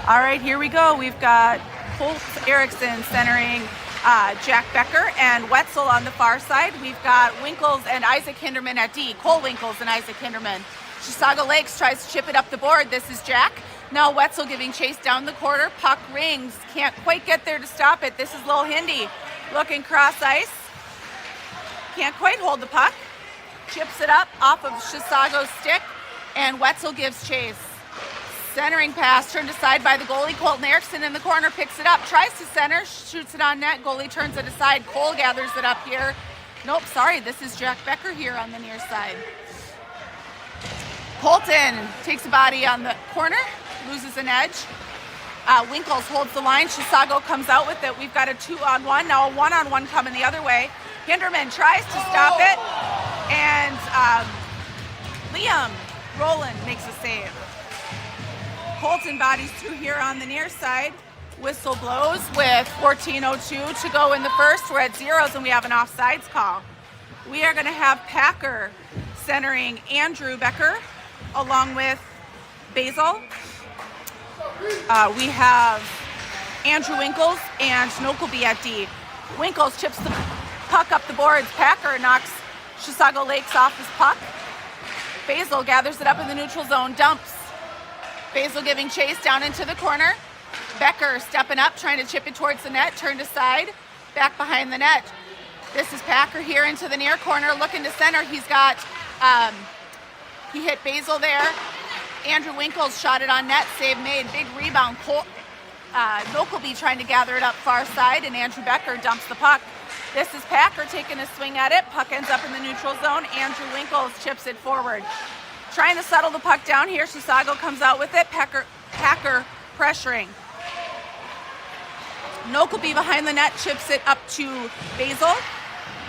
All right, here we go. We've got Colt Erickson centering Jack Becker and Wetzel on the far side. We've got Winkles and Isaac Hinderman at D. Cole Winkles and Isaac Hinderman. Chisago Lakes tries to chip it up the board. This is Jack. Now Wetzel giving chase down the quarter. Puck rings. Can't quite get there to stop it. This is Lil Hindi looking cross ice. Can't quite hold the puck. Chips it up off of Chisago's stick, and Wetzel gives chase. Centering pass turned aside by the goalie. Colton Erickson in the corner picks it up, tries to center, shoots it on net. Goalie turns it aside. Cole gathers it up here. Nope, sorry, this is Jack Becker here on the near side. Colton takes a body on the corner, loses an edge. Winkles holds the line. Chisago comes out with it. We've got a 2-on-1, now a 1-on-1 coming the other way. Hinderman tries to stop it, and Liam Rowland makes a save. Colton bodies through here on the near side. Whistle blows with 14:02 to go in the first. We're at zeros and we have an offsides call. We are going to have Packer centering Andrew Becker along with Basil. We have Andrew Winkles and Nokelby at D. Winkles chips the puck up the boards. Packer knocks Chisago Lakes off his puck. Basil gathers it up in the neutral zone, dumps. Basil giving chase down into the corner. Becker stepping up, trying to chip it towards the net, turned aside, back behind the net. This is Packer here into the near corner, looking to center. He's got, he hit Basil there. Andrew Winkles shot it on net, save made, big rebound. Nokelby trying to gather it up far side, and Andrew Becker dumps the puck. This is Packer taking a swing at it. Puck ends up in the neutral zone. Andrew Winkles chips it forward. Trying to settle the puck down here. Chisago comes out with it. Packer pressuring. Nokelby behind the net chips it up to Basil.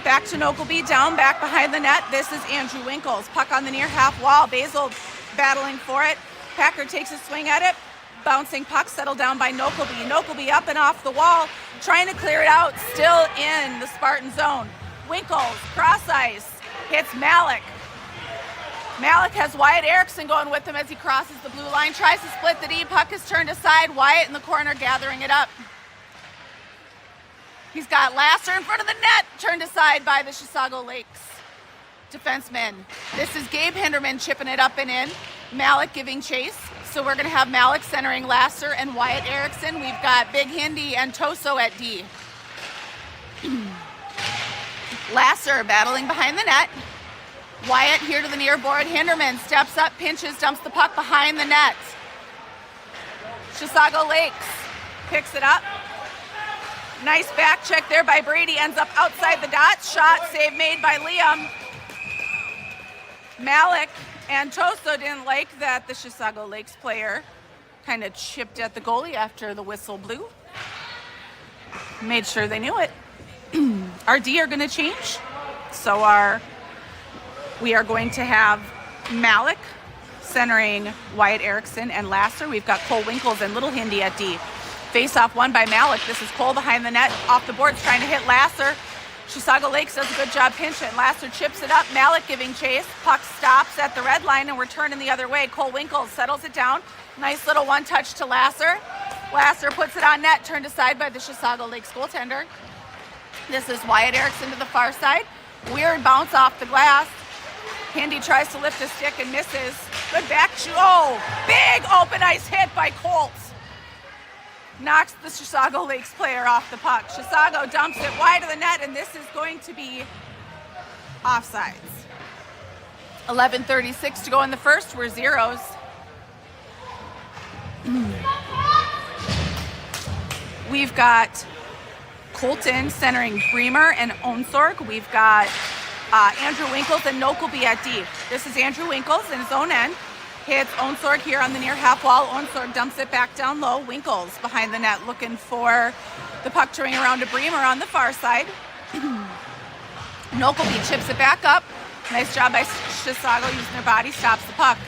Back to Nokelby, down, back behind the net. This is Andrew Winkles. Puck on the near half wall. Basil battling for it. Packer takes a swing at it. Bouncing puck settled down by Nokelby. Nokelby up and off the wall, trying to clear it out. Still in the Spartan zone. Winkles, cross ice, hits Malik. Malik has Wyatt Erickson going with him as he crosses the blue line, tries to split the D. Puck is turned aside. Wyatt in the corner gathering it up. He's got Lasser in front of the net, turned aside by the Chisago Lakes defenseman. This is Gabe Hinderman chipping it up and in. Malik giving chase. So we're going to have Malik centering Lasser and Wyatt Erickson. We've got Big Hindi and Toso at D. Lasser battling behind the net. Wyatt here to the near board. Hinderman steps up, pinches, dumps the puck behind the net. Chisago Lakes picks it up. Nice back check there by Brady. Ends up outside the dots. Shot, save made by Liam. Malik and Toso didn't like that the Chisago Lakes player kind of chipped at the goalie after the whistle blew. Made sure they knew it. Our D are going to change. So we are going to have Malik centering Wyatt Erickson and Lasser. We've got Cole Winkles and Little Hindi at D. Face off won by Malik. This is Cole behind the net, off the boards, trying to hit Lasser. Chisago Lakes does a good job pinching. Lasser chips it up. Malik giving chase. Puck stops at the red line and we're turning the other way. Cole Winkles settles it down. Nice little one touch to Lasser. Lasser puts it on net, turned aside by the Chisago Lakes goaltender. This is Wyatt Erickson to the far side. Weird bounce off the glass. Hindi tries to lift a stick and misses. Good back shoot. Oh, big open ice hit by Colt. Knocks the Chisago Lakes player off the puck. Chisago dumps it wide of the net, and this is going to be offsides. 11:36 to go in the first. We're zeros. We've got Colton centering Bremer and Onsorg. We've got Andrew Winkles and Nokelby at D. This is Andrew Winkles in his own end. Hits Onsorg here on the near half wall. Onsorg dumps it back down low. Winkles behind the net looking for the puck to ring around to Bremer on the far side. Nokelby chips it back up. Nice job by Chisago using their body, stops the puck.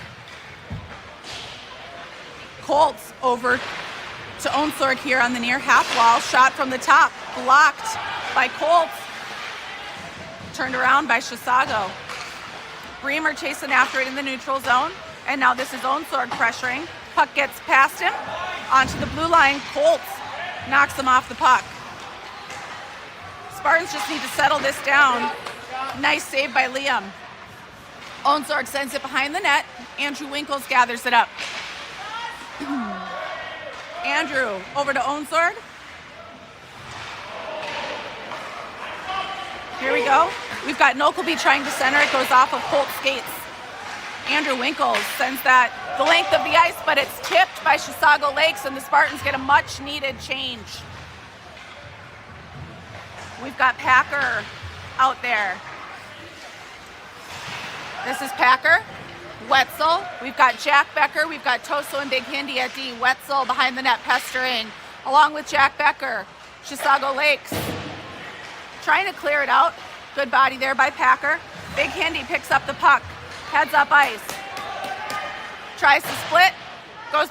Colts over to Onsorg here on the near half wall. Shot from the top, blocked by Colts. Turned around by Chisago. Bremer chasing after it in the neutral zone. And now this is Onsorg pressuring. Puck gets past him. Onto the blue line, Colts knocks them off the puck. Spartans just need to settle this down. Nice save by Liam. Onsorg sends it behind the net. Andrew Winkles gathers it up. Andrew over to Onsorg. Here we go. We've got Nokelby trying to center. It goes off of Colt's skates. Andrew Winkles sends that the length of the ice, but it's tipped by Chisago Lakes, and the Spartans get a much needed change. We've got Packer out there. This is Packer, Wetzel. We've got Jack Becker. We've got Toso and Big Hindi at D. Wetzel behind the net pestering, along with Jack Becker. Chisago Lakes trying to clear it out. Good body there by Packer. Big Hindi picks up the puck. Heads up ice. Tries to split. Goes,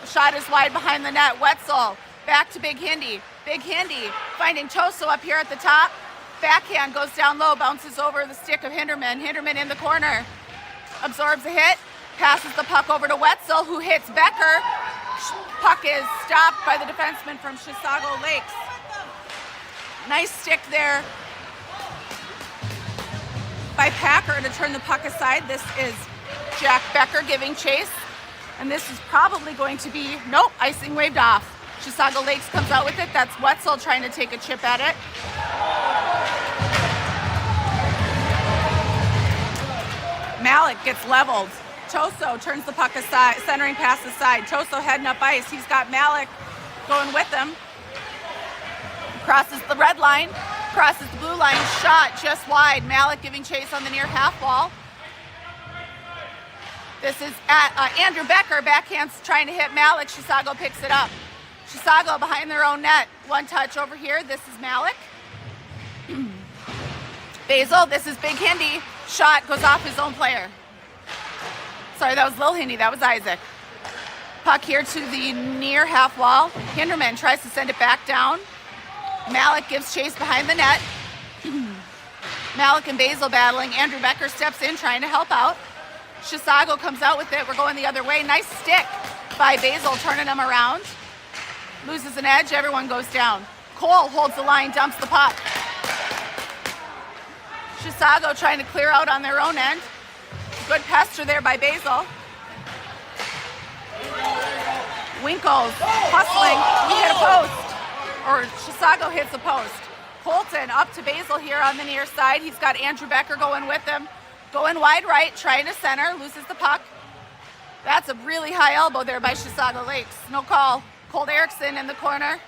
shot is wide behind the net. Wetzel back to Big Hindi. Big Hindi finding Toso up here at the top. Backhand goes down low, bounces over the stick of Hinderman. Hinderman in the corner. Absorbs a hit. Passes the puck over to Wetzel, who hits Becker. Puck is stopped by the defenseman from Chisago Lakes. Nice stick there by Packer to turn the puck aside. This is Jack Becker giving chase. And this is probably going to be, nope, icing waved off. Chisago Lakes comes out with it. That's Wetzel trying to take a chip at it. Malik gets leveled. Toso turns the puck aside, centering pass aside. Toso heading up ice. He's got Malik going with him. Crosses the red line, crosses the blue line, shot just wide. Malik giving chase on the near half wall. This is Andrew Becker, backhands trying to hit Malik. Chisago picks it up. Chisago behind their own net. One touch over here. This is Malik. Basil, this is Big Hindi. Shot goes off his own player. Sorry, that was Lil Hindi. That was Isaac. Puck here to the near half wall. Hinderman tries to send it back down. Malik gives chase behind the net. Malik and Basil battling. Andrew Becker steps in trying to help out. Chisago comes out with it. We're going the other way. Nice stick by Basil, turning him around. Loses an edge. Everyone goes down. Cole holds the line, dumps the puck. Chisago trying to clear out on their own end. Good pester there by Basil. Winkles hustling. We hit a post. Or Chisago hits a post. Colton up to Basil here on the near side. He's got Andrew Becker going with him. Going wide right, trying to center, loses the puck. That's a really high elbow there by Chisago Lakes. No call. Colt Erickson in the corner.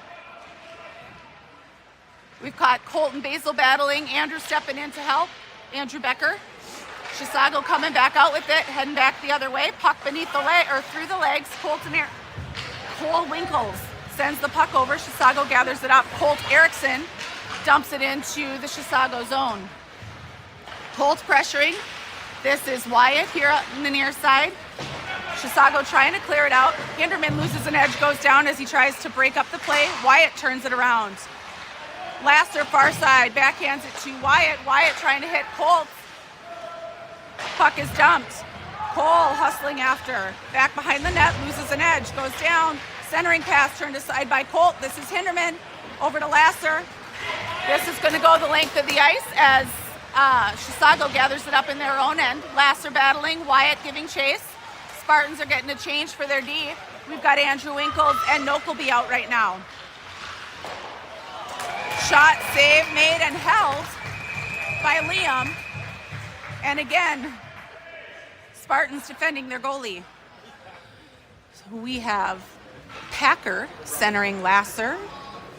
We've got Colt and Basil battling. Andrew stepping in to help. Andrew Becker. Chisago coming back out with it, heading back the other way. Puck beneath the leg, or through the legs. Cole Winkles sends the puck over. Chisago gathers it up. Colt Erickson dumps it into the Chisago zone. Colt pressuring. This is Wyatt here on the near side. Chisago trying to clear it out. Hinderman loses an edge, goes down as he tries to break up the play. Wyatt turns it around. Lasser far side, backhands it to Wyatt. Wyatt trying to hit Colt. Puck is dumped. Cole hustling after. Back behind the net, loses an edge, goes down. Centering pass turned aside by Colt. This is Hinderman over to Lasser. This is going to go the length of the ice as Chisago gathers it up in their own end. Lasser battling, Wyatt giving chase. Spartans are getting a change for their D. We've got Andrew Winkles and Nokelby out right now. Shot, save, made, and held by Liam. And again, Spartans defending their goalie. So we have Packer centering Lasser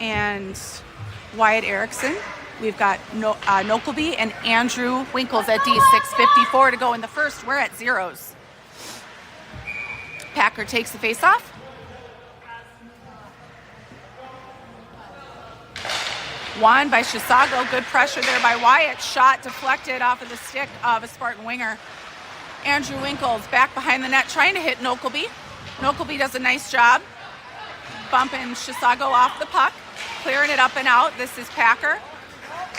and Wyatt Erickson. We've got Nokelby and Andrew Winkles at D. 6:54 to go in the first. We're at zeros. Packer takes the face-off. Won by Chisago. Good pressure there by Wyatt. Shot deflected off of the stick of a Spartan winger. Andrew Winkles back behind the net trying to hit Nokelby. Nokelby does a nice job bumping Chisago off the puck, clearing it up and out. This is Packer.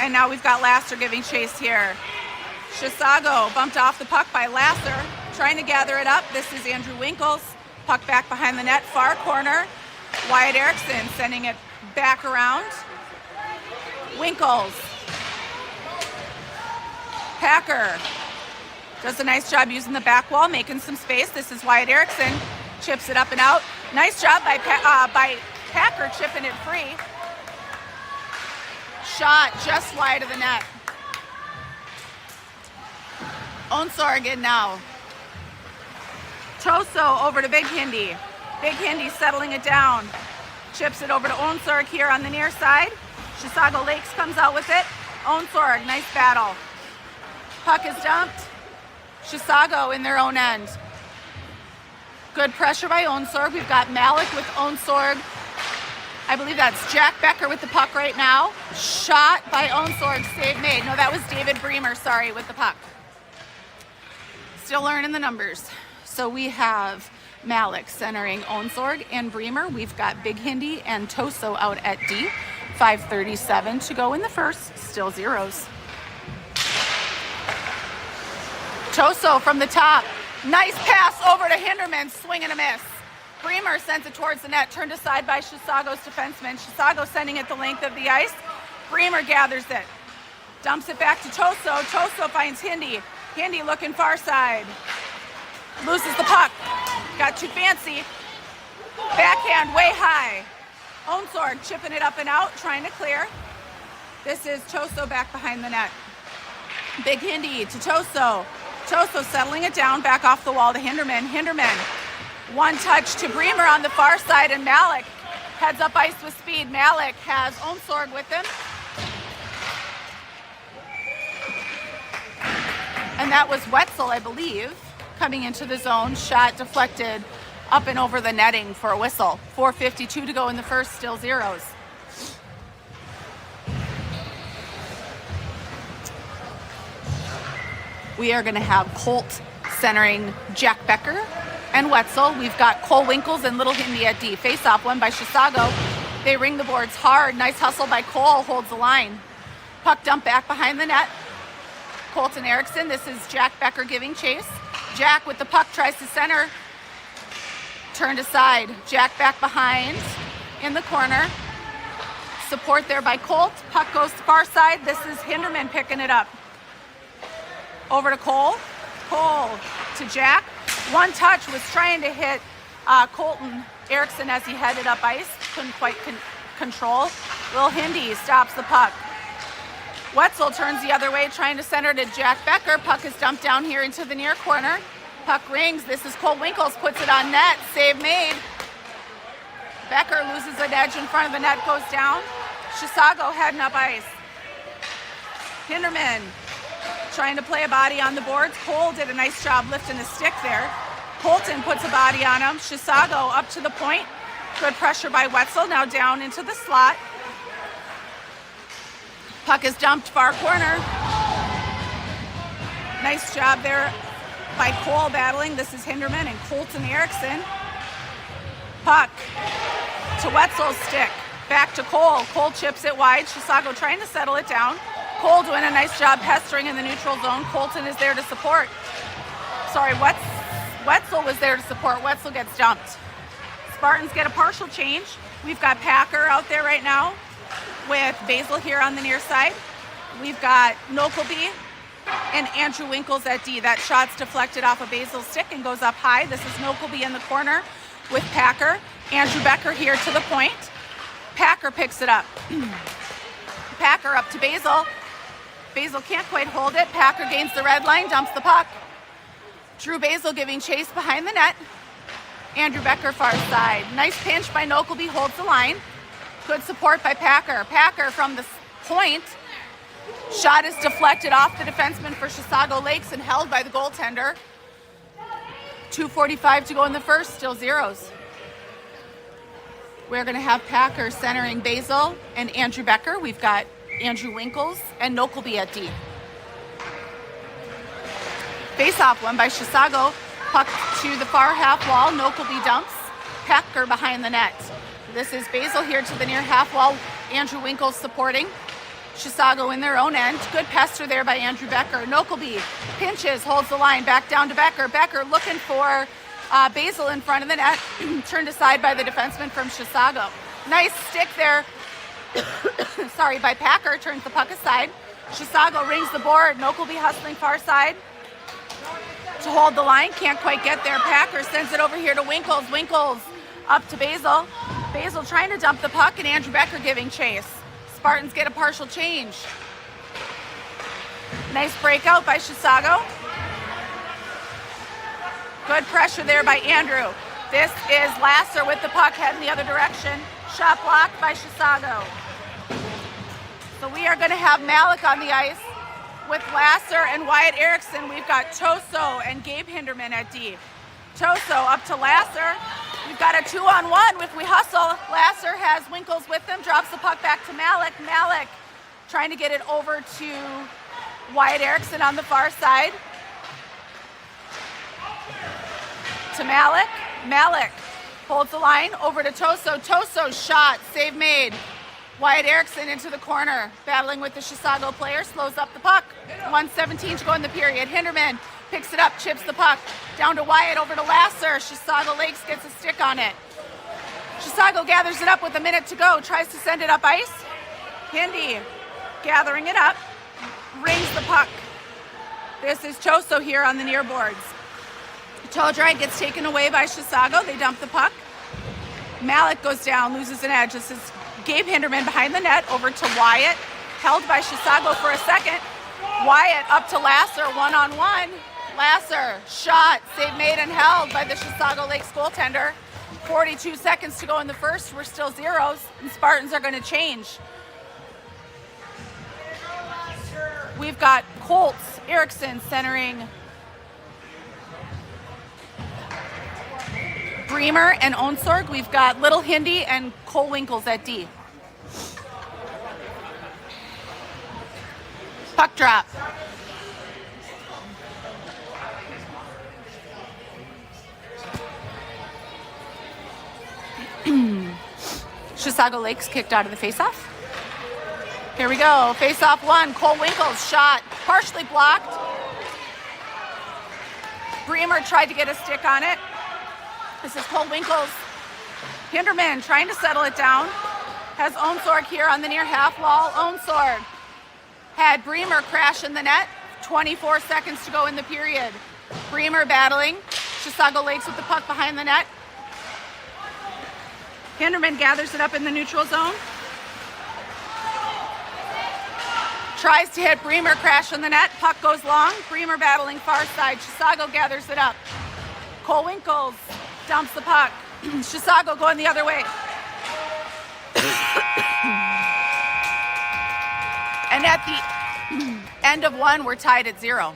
And now we've got Lasser giving chase here. Chisago bumped off the puck by Lasser, trying to gather it up. This is Andrew Winkles. Puck back behind the net, far corner. Wyatt Erickson sending it back around. Winkles. Packer does a nice job using the back wall, making some space. This is Wyatt Erickson. Chips it up and out. Nice job by Packer chipping it free. Shot just wide of the net. Onsorg in now. Toso over to Big Hindi. Big Hindi settling it down. Chips it over to Onsorg here on the near side. Chisago Lakes comes out with it. Onsorg, nice battle. Puck is dumped. Chisago in their own end. Good pressure by Onsorg. We've got Malik with Onsorg. I believe that's Jack Becker with the puck right now. Shot by Onsorg, save made. No, that was David Bremer, sorry, with the puck. Still learning the numbers. So we have Malik centering Onsorg and Bremer. We've got Big Hindi and Toso out at D. 5:37 to go in the first, still zeros. Toso from the top. Nice pass over to Hinderman, swing and a miss. Bremer sends it towards the net, turned aside by Chisago's defenseman. Chisago sending it the length of the ice. Bremer gathers it. Dumps it back to Toso. Toso finds Hindi. Hindi looking far side. Loses the puck. Got too fancy. Backhand way high. Onsorg chipping it up and out, trying to clear. This is Toso back behind the net. Big Hindi to Toso. Toso settling it down, back off the wall to Hinderman. Hinderman, one touch to Bremer on the far side, and Malik heads up ice with speed. Malik has Onsorg with him. And that was Wetzel, I believe, coming into the zone. Shot deflected up and over the netting for a whistle. 4:52 to go in the first, still zeros. We are going to have Colt centering Jack Becker and Wetzel. We've got Cole Winkles and Little Hindi at D. Face-off one by Chisago. They ring the boards hard. Nice hustle by Cole, holds the line. Puck dump back behind the net. Colton Erickson, this is Jack Becker giving chase. Jack with the puck tries to center. Turned aside. Jack back behind in the corner. Support there by Colt. Puck goes to far side. This is Hinderman picking it up. Over to Cole. Cole to Jack. One touch, was trying to hit Colton Erickson as he headed up ice. Couldn't quite control. Little Hindi stops the puck. Wetzel turns the other way, trying to center to Jack Becker. Puck is dumped down here into the near corner. Puck rings. This is Cole Winkles, puts it on net. Save made. Becker loses an edge in front of the net, goes down. Chisago heading up ice. Hinderman trying to play a body on the boards. Cole did a nice job lifting the stick there. Colton puts a body on him. Chisago up to the point. Good pressure by Wetzel, now down into the slot. Puck is dumped far corner. Nice job there by Cole battling. This is Hinderman and Colton Erickson. Puck to Wetzel's stick. Back to Cole. Cole chips it wide. Chisago trying to settle it down. Cole doing a nice job pestering in the neutral zone. Colton is there to support. Sorry, Wetzel was there to support. Wetzel gets dumped. Spartans get a partial change. We've got Packer out there right now with Basil here on the near side. We've got Nokelby and Andrew Winkles at D. That shot's deflected off of Basil's stick and goes up high. This is Nokelby in the corner with Packer. Andrew Becker here to the point. Packer picks it up. Packer up to Basil. Basil can't quite hold it. Packer gains the red line, dumps the puck. Drew Basil giving chase behind the net. Andrew Becker far side. Nice pinch by Nokelby, holds the line. Good support by Packer. Packer from the point. Shot is deflected off the defenseman for Chisago Lakes and held by the goaltender. 2:45 to go in the first, still zeros. We're going to have Packer centering Basil and Andrew Becker. We've got Andrew Winkles and Nokelby at D. Face-off one by Chisago. Puck to the far half wall. Nokelby dumps. Packer behind the net. This is Basil here to the near half wall. Andrew Winkles supporting. Chisago in their own end. Good pester there by Andrew Becker. Nokelby pinches, holds the line, back down to Becker. Becker looking for Basil in front of the net, turned aside by the defenseman from Chisago. Nice stick there, sorry, by Packer, turns the puck aside. Chisago rings the board. Noke will be hustling far side to hold the line. Can't quite get there. Packer sends it over here to Winkles. Winkles up to Basil. Basil trying to dump the puck, and Andrew Becker giving chase. Spartans get a partial change. Nice breakout by Chisago. Good pressure there by Andrew. This is Lasser with the puck heading the other direction. Shot blocked by Chisago. So we are going to have Malik on the ice with Lasser and Wyatt Erickson. We've got Toso and Gabe Hinderman at D. Toso up to Lasser. We've got a 2-on-1 if we hustle. Lasser has Winkles with him, drops the puck back to Malik. Malik trying to get it over to Wyatt Erickson on the far side. To Malik. Malik holds the line over to Toso. Toso shot, save made. Wyatt Erickson into the corner, battling with the Chisago player, slows up the puck. 1:17 to go in the period. Hinderman picks it up, chips the puck. Down to Wyatt, over to Lasser. Chisago Lakes gets a stick on it. Chisago gathers it up with a minute to go, tries to send it up ice. Hindi gathering it up, rings the puck. This is Toso here on the near boards. Toe drag gets taken away by Chisago. They dump the puck. Malik goes down, loses an edge. This is Gabe Hinderman behind the net, over to Wyatt. Held by Chisago for a second. Wyatt up to Lasser, 1-on-1. Lasser, shot, save made and held by the Chisago Lakes goaltender. 42 seconds to go in the first. We're still zeros, and Spartans are going to change. We've got Colts, Erickson centering Bremer and Onsorg. We've got Little Hindi and Cole Winkles at D. Puck drop. Chisago Lakes kicked out of the faceoff. Here we go. Faceoff one. Cole Winkles shot, partially blocked. Bremer tried to get a stick on it. This is Cole Winkles. Hinderman trying to settle it down. Has Onsorg here on the near half wall. Onsorg had Bremer crash in the net. 24 seconds to go in the period. Bremer battling. Chisago Lakes with the puck behind the net. Hinderman gathers it up in the neutral zone. Tries to hit Bremer, crash in the net. Puck goes long. Bremer battling far side. Chisago gathers it up. Cole Winkles dumps the puck. Chisago going the other way. And at the end of one, we're tied at 0.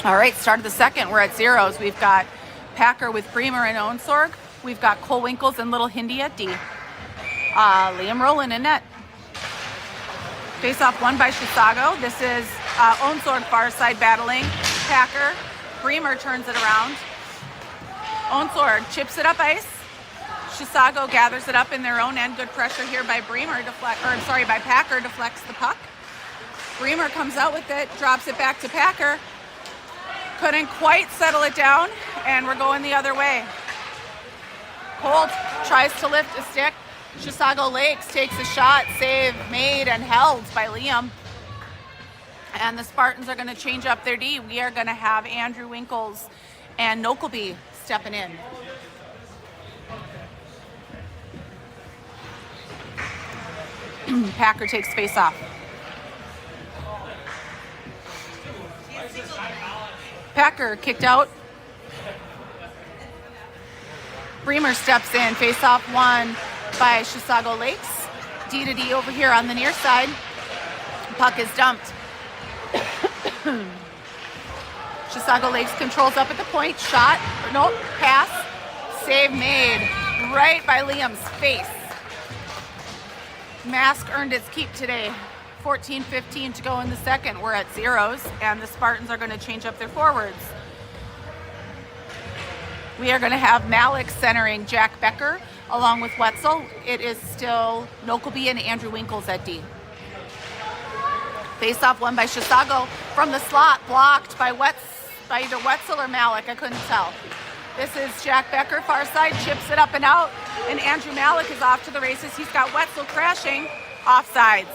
All right, start of the second. We're at zeros. We've got Packer with Bremer and Onsorg. We've got Cole Winkles and Little Hindi at D. Liam Rowland in net. Face off won by Chisago. This is Onsorg far side battling Packer. Bremer turns it around. Onsorg chips it up ice. Chisago gathers it up in their own end. Good pressure here by by Packer, deflects the puck. Bremer comes out with it, drops it back to Packer. Couldn't quite settle it down, and we're going the other way. Colt tries to lift a stick. Chisago Lakes takes a shot, save made and held by Liam. And the Spartans are going to change up their D. We are going to have Andrew Winkles and Nokelby stepping in. Packer takes face off. Packer kicked out. Bremer steps in. Face off won by Chisago Lakes. D to D over here on the near side. Puck is dumped. Chisago Lakes controls up at the point. Shot. Nope. Pass. Save made. Right by Liam's face. Mask earned its keep today. 14:15 to go in the second. We're at zeros, and the Spartans are going to change up their forwards. We are going to have Malik centering Jack Becker along with Wetzel. It is still Nokelby and Andrew Winkles at D. Face-off won by Chisago from the slot, blocked by either Wetzel or Malik. I couldn't tell. This is Jack Becker, far side, chips it up and out, and Andrew Malik is off to the races. He's got Wetzel crashing, offsides.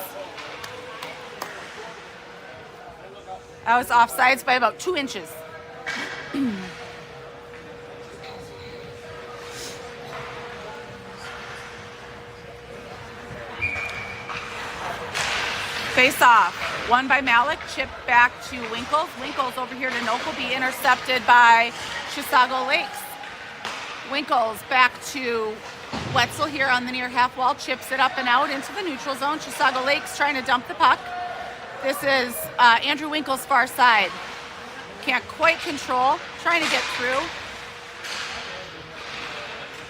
That was offsides by about 2 inches. Face off, won by Malik, chip back to Winkles. Winkles over here to Nokelby, intercepted by Chisago Lakes. Winkles back to Wetzel here on the near half wall, chips it up and out into the neutral zone. Chisago Lakes trying to dump the puck. This is Andrew Winkles' far side. Can't quite control, trying to get through.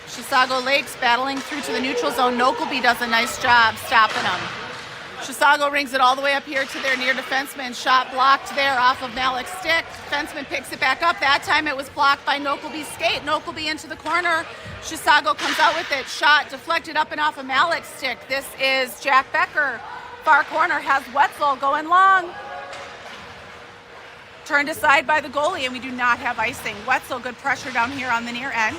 Chisago Lakes battling through to the neutral zone. Nokelby does a nice job stopping them. Chisago rings it all the way up here to their near defenseman. Shot blocked there off of Malik's stick. Defenseman picks it back up. That time it was blocked by Nokelby's skate. Nokelby into the corner. Chisago comes out with it. Shot deflected up and off of Malik's stick. This is Jack Becker. Far corner has Wetzel going long. Turned aside by the goalie, and we do not have icing. Wetzel, good pressure down here on the near end.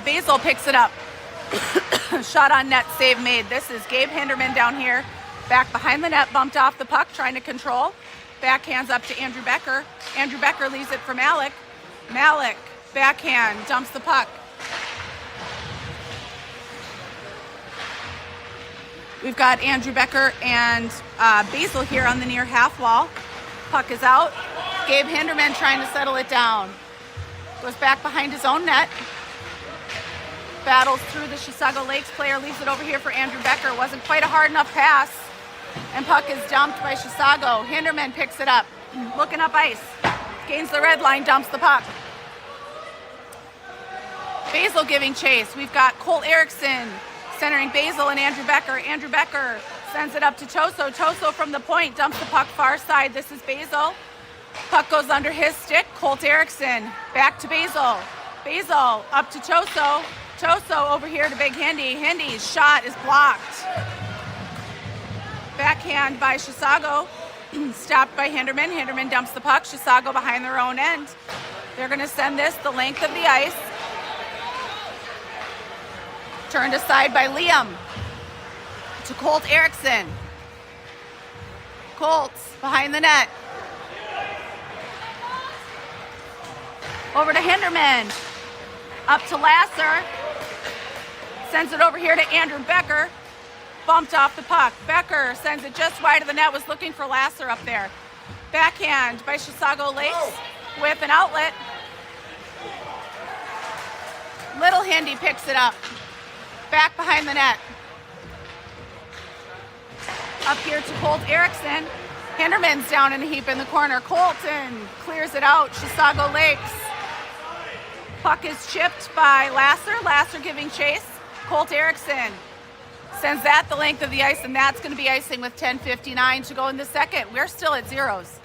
Basil picks it up. Shot on net, save made. This is Gabe Hinderman down here. Back behind the net, bumped off the puck, trying to control. Backhands up to Andrew Becker. Andrew Becker leaves it for Malik. Malik, backhand, dumps the puck. We've got Andrew Becker and Basil here on the near half wall. Puck is out. Gabe Hinderman trying to settle it down. Goes back behind his own net. Battles through the Chisago Lakes player, leaves it over here for Andrew Becker. Wasn't quite a hard enough pass. And puck is dumped by Chisago. Hinderman picks it up. Looking up ice. Gains the red line, dumps the puck. Basil giving chase. We've got Cole Erickson centering Basil and Andrew Becker. Andrew Becker sends it up to Toso. Toso from the point dumps the puck far side. This is Basil. Puck goes under his stick. Colt Erickson back to Basil. Basil up to Toso. Toso over here to Big Hindi. Hindy's shot is blocked. Backhand by Chisago. Stopped by Hinderman. Hinderman dumps the puck. Chisago behind their own end. They're going to send this the length of the ice. Turned aside by Liam to Colt Erickson. Colts behind the net. Over to Hinderman. Up to Lasser. Sends it over here to Andrew Becker. Bumped off the puck. Becker sends it just wide of the net. Was looking for Lasser up there. Backhand by Chisago Lakes with an outlet. Little Hindi picks it up. Back behind the net. Up here to Colt Erickson. Hinderman's down in a heap in the corner. Colton clears it out. Chisago Lakes. Puck is chipped by Lasser. Lasser giving chase. Colt Erickson sends that the length of the ice, and that's going to be icing with 10:59 to go in the second. We're still at zeros.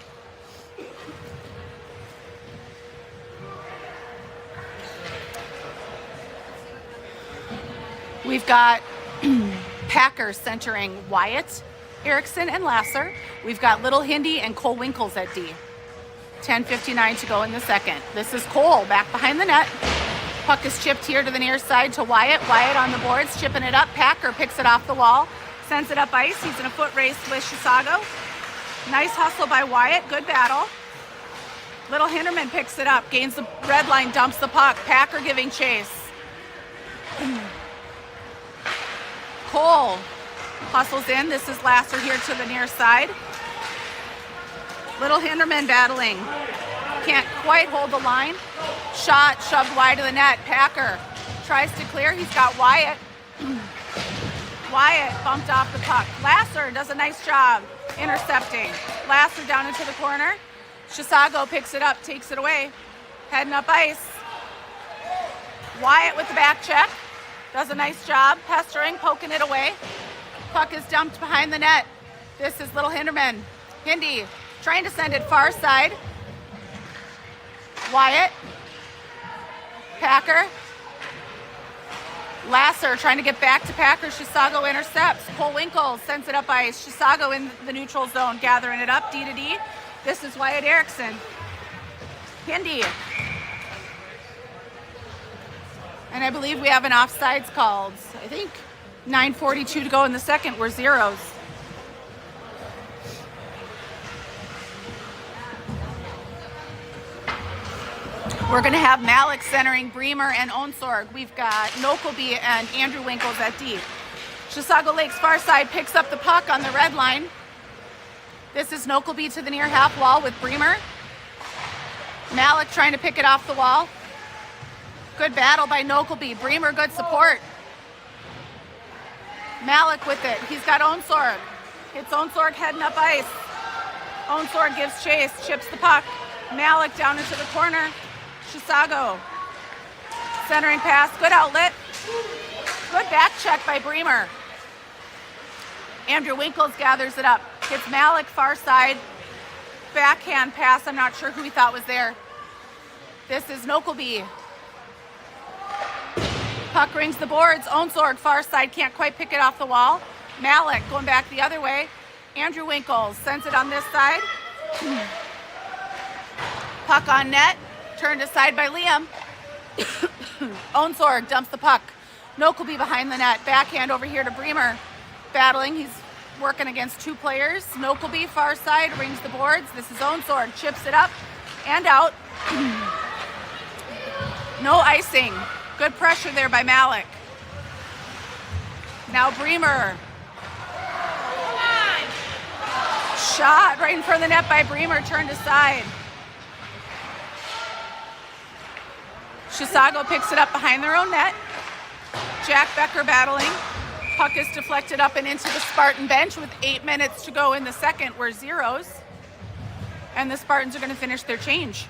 We've got Packers centering Wyatt, Erickson, and Lasser. We've got Little Hindy and Cole Winkles at D. 10:59 to go in the second. This is Cole back behind the net. Puck is chipped here to the near side to Wyatt. Wyatt on the boards, chipping it up. Packer picks it off the wall, sends it up ice. He's in a foot race with Chisago. Nice hustle by Wyatt. Good battle. Little Hinderman picks it up, gains the red line, dumps the puck. Packer giving chase. Cole hustles in. This is Lasser here to the near side. Little Hinderman battling. Can't quite hold the line. Shot shoved wide of the net. Packer tries to clear. He's got Wyatt. Wyatt bumped off the puck. Lasser does a nice job intercepting. Lasser down into the corner. Chisago picks it up, takes it away. Heading up ice. Wyatt with the back check. Does a nice job pestering, poking it away. Puck is dumped behind the net. This is Little Hinderman. Hindy trying to send it far side. Wyatt. Packer. Lasser trying to get back to Packer. Chisago intercepts. Cole Winkles sends it up ice. Chisago in the neutral zone, gathering it up. D to D. This is Wyatt Erickson. Hindy. And I believe we have an offsides called. I think 9:42 to go in the second. We're zeros. We're going to have Malik centering Bremer and Onsorg. We've got Nokelby and Andrew Winkles at D. Chisago Lakes far side picks up the puck on the red line. This is Nokelby to the near half wall with Bremer. Malik trying to pick it off the wall. Good battle by Nokelby. Bremer, good support. Malik with it. He's got Onsorg. It's Onsorg heading up ice. Onsorg gives chase, chips the puck. Malik down into the corner. Chisago. Centering pass. Good outlet. Good back check by Bremer. Andrew Winkles gathers it up. Hits Malik far side. Backhand pass. I'm not sure who he thought was there. This is Nokelby. Puck rings the boards. Onsorg far side. Can't quite pick it off the wall. Malik going back the other way. Andrew Winkles sends it on this side. Puck on net. Turned aside by Liam. Onsorg dumps the puck. Nokelby behind the net. Backhand over here to Bremer. Battling. He's working against two players. Nokelby far side rings the boards. This is Onsorg. Chips it up and out. No icing. Good pressure there by Malik. Now Bremer. Shot right in front of the net by Bremer. Turned aside. Chisago picks it up behind their own net. Jack Becker battling. Puck is deflected up and into the Spartan bench with 8 minutes to go in the second. We're zeros. And the Spartans are going to finish their change.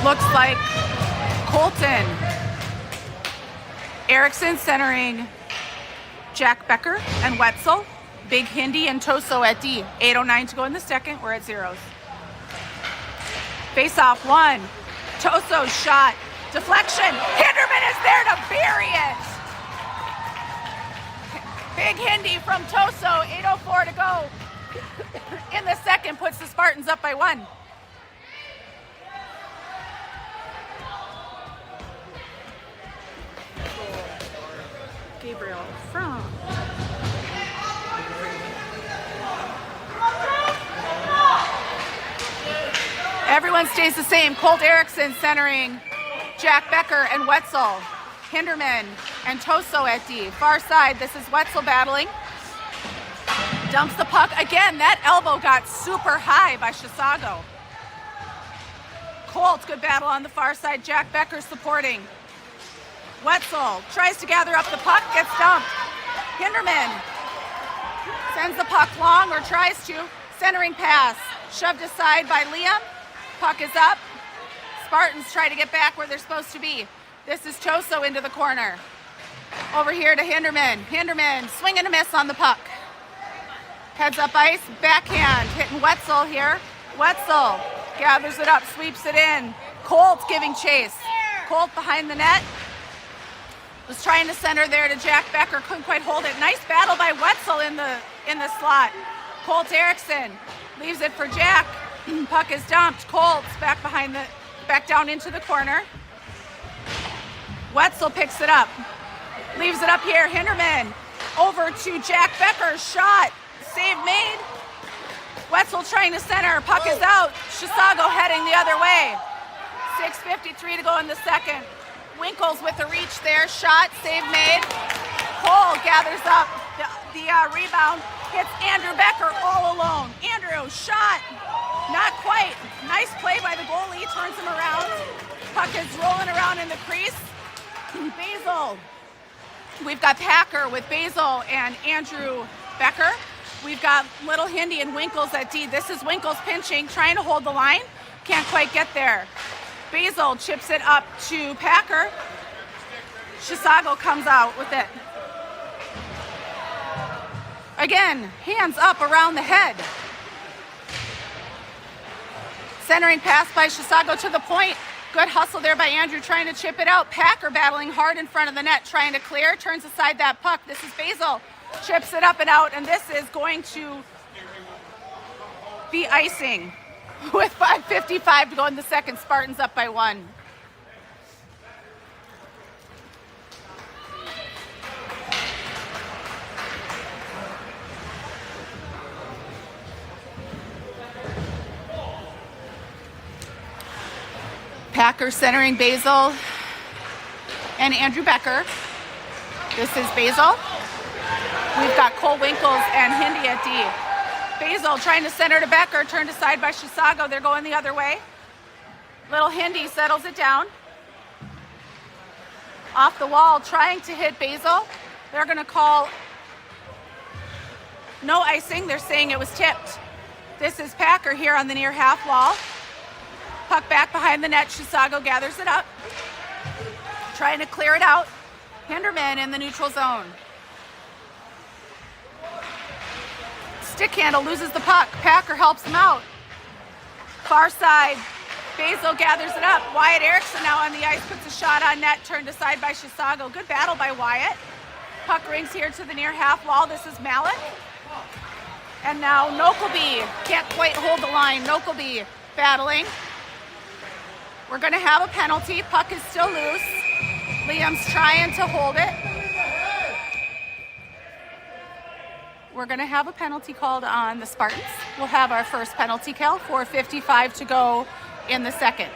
Looks like Colton Erickson centering Jack Becker and Wetzel. Big Hindy and Toso at D. 8:09 to go in the second. We're at zeros. Face off one. Toso's shot. Deflection. Hinderman is there to bury it. Big Hindy from Toso. 8:04 to go in the second. Puts the Spartans up by 1. Gabriel from. Everyone stays the same. Colt Erickson centering Jack Becker and Wetzel. Hinderman and Toso at D. Far side, this is Wetzel battling. Dumps the puck. Again, that elbow got super high by Chisago. Colt, good battle on the far side. Jack Becker supporting. Wetzel tries to gather up the puck, gets dumped. Hinderman sends the puck long, or tries to. Centering pass, shoved aside by Liam. Puck is up. Spartans try to get back where they're supposed to be. This is Choso into the corner. Over here to Hinderman. Hinderman, swing and a miss on the puck. Heads up ice, backhand, hitting Wetzel here. Wetzel gathers it up, sweeps it in. Colt giving chase. Colt behind the net. Was trying to center there to Jack Becker, couldn't quite hold it. Nice battle by Wetzel in the slot. Colt Erickson leaves it for Jack. Puck is dumped. Colt's back down into the corner. Wetzel picks it up. Leaves it up here. Hinderman over to Jack Becker. Shot. Save made. Wetzel trying to center. Puck is out. Chisago heading the other way. 6:53 to go in the second. Winkles with a reach there. Shot. Save made. Cole gathers up the rebound. Hits Andrew Becker all alone. Andrew, shot. Not quite. Nice play by the goalie. Turns him around. Puck is rolling around in the crease. Basil. We've got Packer with Basil and Andrew Becker. We've got Little Hindy and Winkles at D. This is Winkles pinching, trying to hold the line. Can't quite get there. Basil chips it up to Packer. Chisago comes out with it. Again, hands up around the head. Centering pass by Chisago to the point. Good hustle there by Andrew trying to chip it out. Packer battling hard in front of the net, trying to clear. Turns aside that puck. This is Basil. Chips it up and out, and this is going to be icing with 5:55 to go in the second. Spartans up by 1. Packer centering Basil and Andrew Becker. This is Basil. We've got Cole Winkles and Hindy at D. Basil trying to center to Becker, turned aside by Chisago. They're going the other way. Little Hindy settles it down. Off the wall, trying to hit Basil. They're going to call no icing. They're saying it was tipped. This is Packer here on the near half wall. Puck back behind the net. Chisago gathers it up. Trying to clear it out. Hinderman in the neutral zone. Stick handle loses the puck. Packer helps him out. Far side. Basil gathers it up. Wyatt Erickson now on the ice, puts a shot on net, turned aside by Chisago. Good battle by Wyatt. Puck rings here to the near half wall. This is Malik. And now Nokelby can't quite hold the line. Nokelby battling. We're going to have a penalty. Puck is still loose. Liam's trying to hold it. We're going to have a penalty called on the Spartans. We'll have our first penalty kill. 4:55 to go in the second.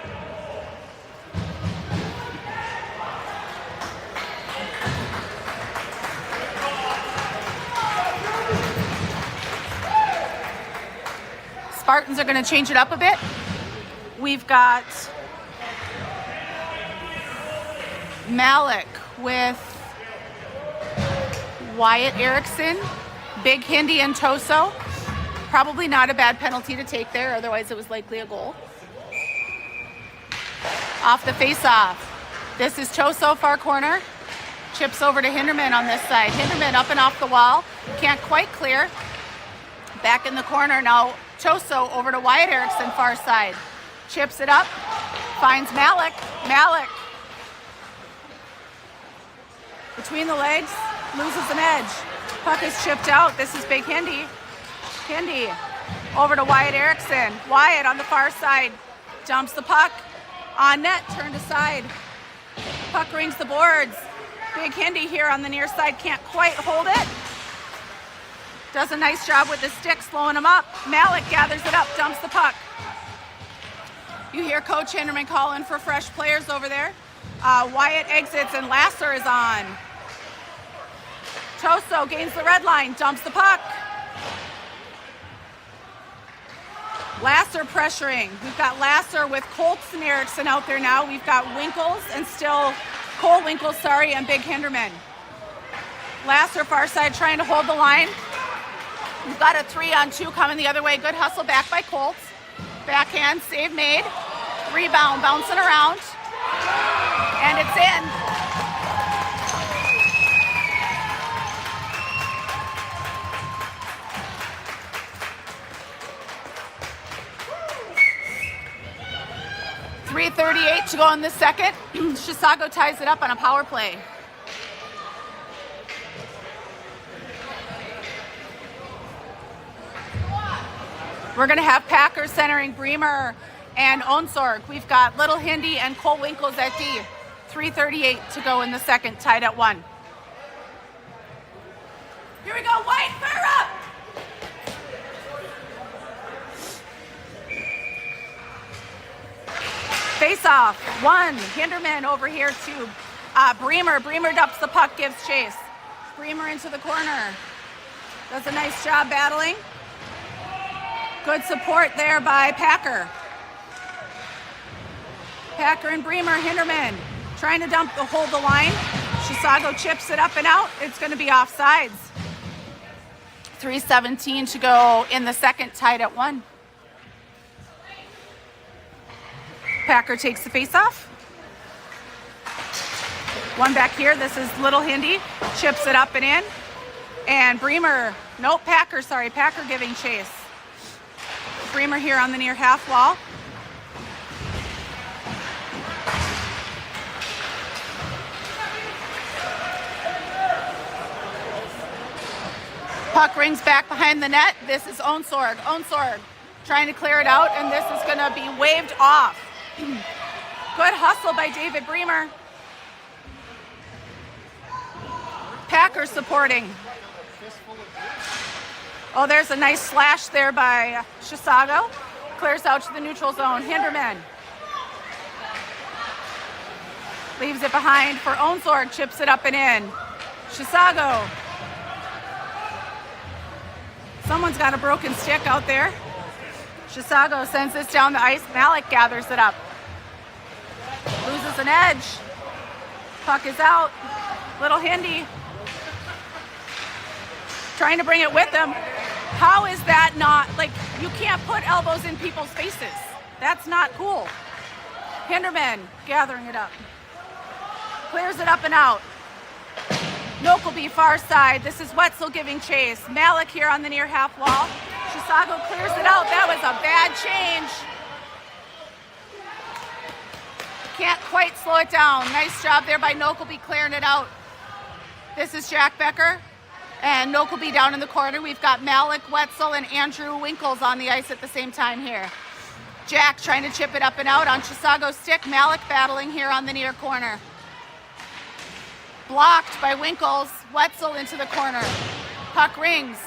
Spartans are going to change it up a bit. We've got Malik with Wyatt Erickson, Big Hindy and Toso. Probably not a bad penalty to take there, otherwise it was likely a goal. Off the face-off. This is Toso, far corner. Chips over to Hinderman on this side. Hinderman up and off the wall. Can't quite clear. Back in the corner now. Toso over to Wyatt Erickson, far side. Chips it up. Finds Malik. Malik. Between the legs. Loses an edge. Puck is chipped out. This is Big Hindy. Hindy over to Wyatt Erickson. Wyatt on the far side. Dumps the puck. On net. Turned aside. Puck rings the boards. Big Hindy here on the near side. Can't quite hold it. Does a nice job with the stick, slowing him up. Malik gathers it up. Dumps the puck. You hear Coach Hinderman calling for fresh players over there. Wyatt exits and Lasser is on. Toso gains the red line, dumps the puck. Lasser pressuring. We've got Lasser with Colts and Erickson out there now. We've got Winkles and still Cole Winkles, and Big Hinderman. Lasser far side trying to hold the line. We've got a 3-on-2 coming the other way. Good hustle back by Colts. Backhand, save made. Rebound, bouncing around. And it's in. .338 to go in the second. Chisago ties it up on a power play. We're going to have Packer centering Bremer and Onsorg. We've got Little Hindi and Cole Winkles at D. 3:38 to go in the second, tied at 1. Here we go, White, fire up! Face off, 1, Hinderman over here to Bremer. Bremer dumps the puck, gives chase. Bremer into the corner. Does a nice job battling. Good support there by Packer. Packer and Bremer, Hinderman trying to hold the line. Chisago chips it up and out. It's going to be offsides. 3:17 to go in the second, tied at 1. Packer takes the face-off. 1 back here. This is Little Hindi. Chips it up and in. And Bremer, Packer giving chase. Bremer here on the near half wall. Puck rings back behind the net. This is Onsorg. Onsorg trying to clear it out, and this is going to be waved off. Good hustle by David Bremer. Packer supporting. Oh, there's a nice slash there by Chisago. Clears out to the neutral zone. Hinderman leaves it behind for Onsorg. Chips it up and in. Chisago. Someone's got a broken stick out there. Chisago sends this down the ice. Malik gathers it up. Loses an edge. Puck is out. Little Hindi trying to bring it with him. How is that not, you can't put elbows in people's faces. That's not cool. Hinderman gathering it up. Clears it up and out. Nokelby far side. This is Wetzel giving chase. Malik here on the near half wall. Chisago clears it out. That was a bad change. Can't quite slow it down. Nice job there by Nokelby clearing it out. This is Jack Becker and Nokelby down in the corner. We've got Malik, Wetzel, and Andrew Winkles on the ice at the same time here. Jack trying to chip it up and out on Chisago's stick. Malik battling here on the near corner. Blocked by Winkles. Wetzel into the corner. Puck rings.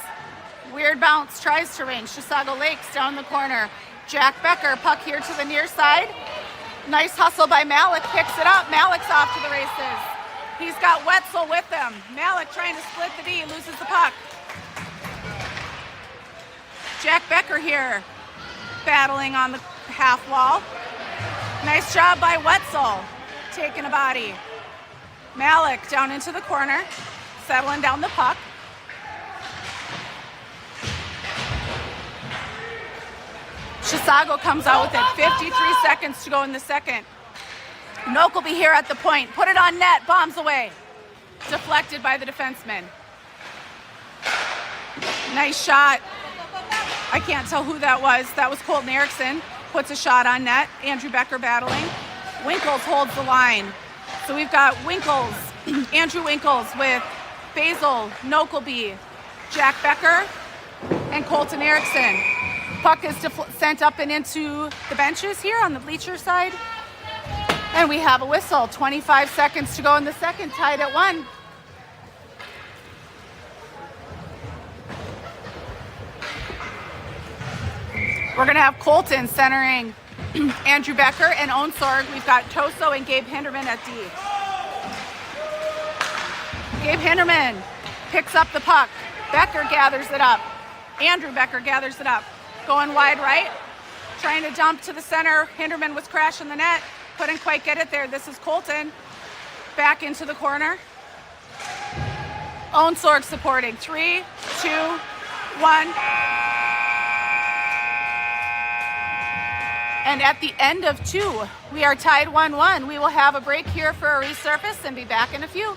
Weird bounce. Tries to ring. Chisago Lakes down the corner. Jack Becker. Puck here to the near side. Nice hustle by Malik. Picks it up. Malik's off to the races. He's got Wetzel with him. Malik trying to split the D. Loses the puck. Jack Becker here. Battling on the half wall. Nice job by Wetzel. Taking a body. Malik down into the corner, settling down the puck. Chisago comes out with it. 53 seconds to go in the second. Nokelby here at the point. Put it on net. Bombs away. Deflected by the defenseman. Nice shot. I can't tell who that was. That was Colton Erickson. Puts a shot on net. Andrew Becker battling. Winkles holds the line. So we've got Winkles, Andrew Winkles with Basil, Nokelby, Jack Becker, and Colton Erickson. Puck is sent up and into the benches here on the bleacher side. And we have a whistle. 25 seconds to go in the second, tied at 1. We're going to have Colton centering Andrew Becker and Onsorg. We've got Toso and Gabe Hinderman at D. Gabe Hinderman picks up the puck. Becker gathers it up. Andrew Becker gathers it up. Going wide right. trying to dump to the center. Hinderman was crashing the net. Couldn't quite get it there. This is Colton back into the corner. Owen Sorg supporting. 3, 2, 1. And at the end of 2, we are tied 1-1. We will have a break here for a resurface and be back in a few.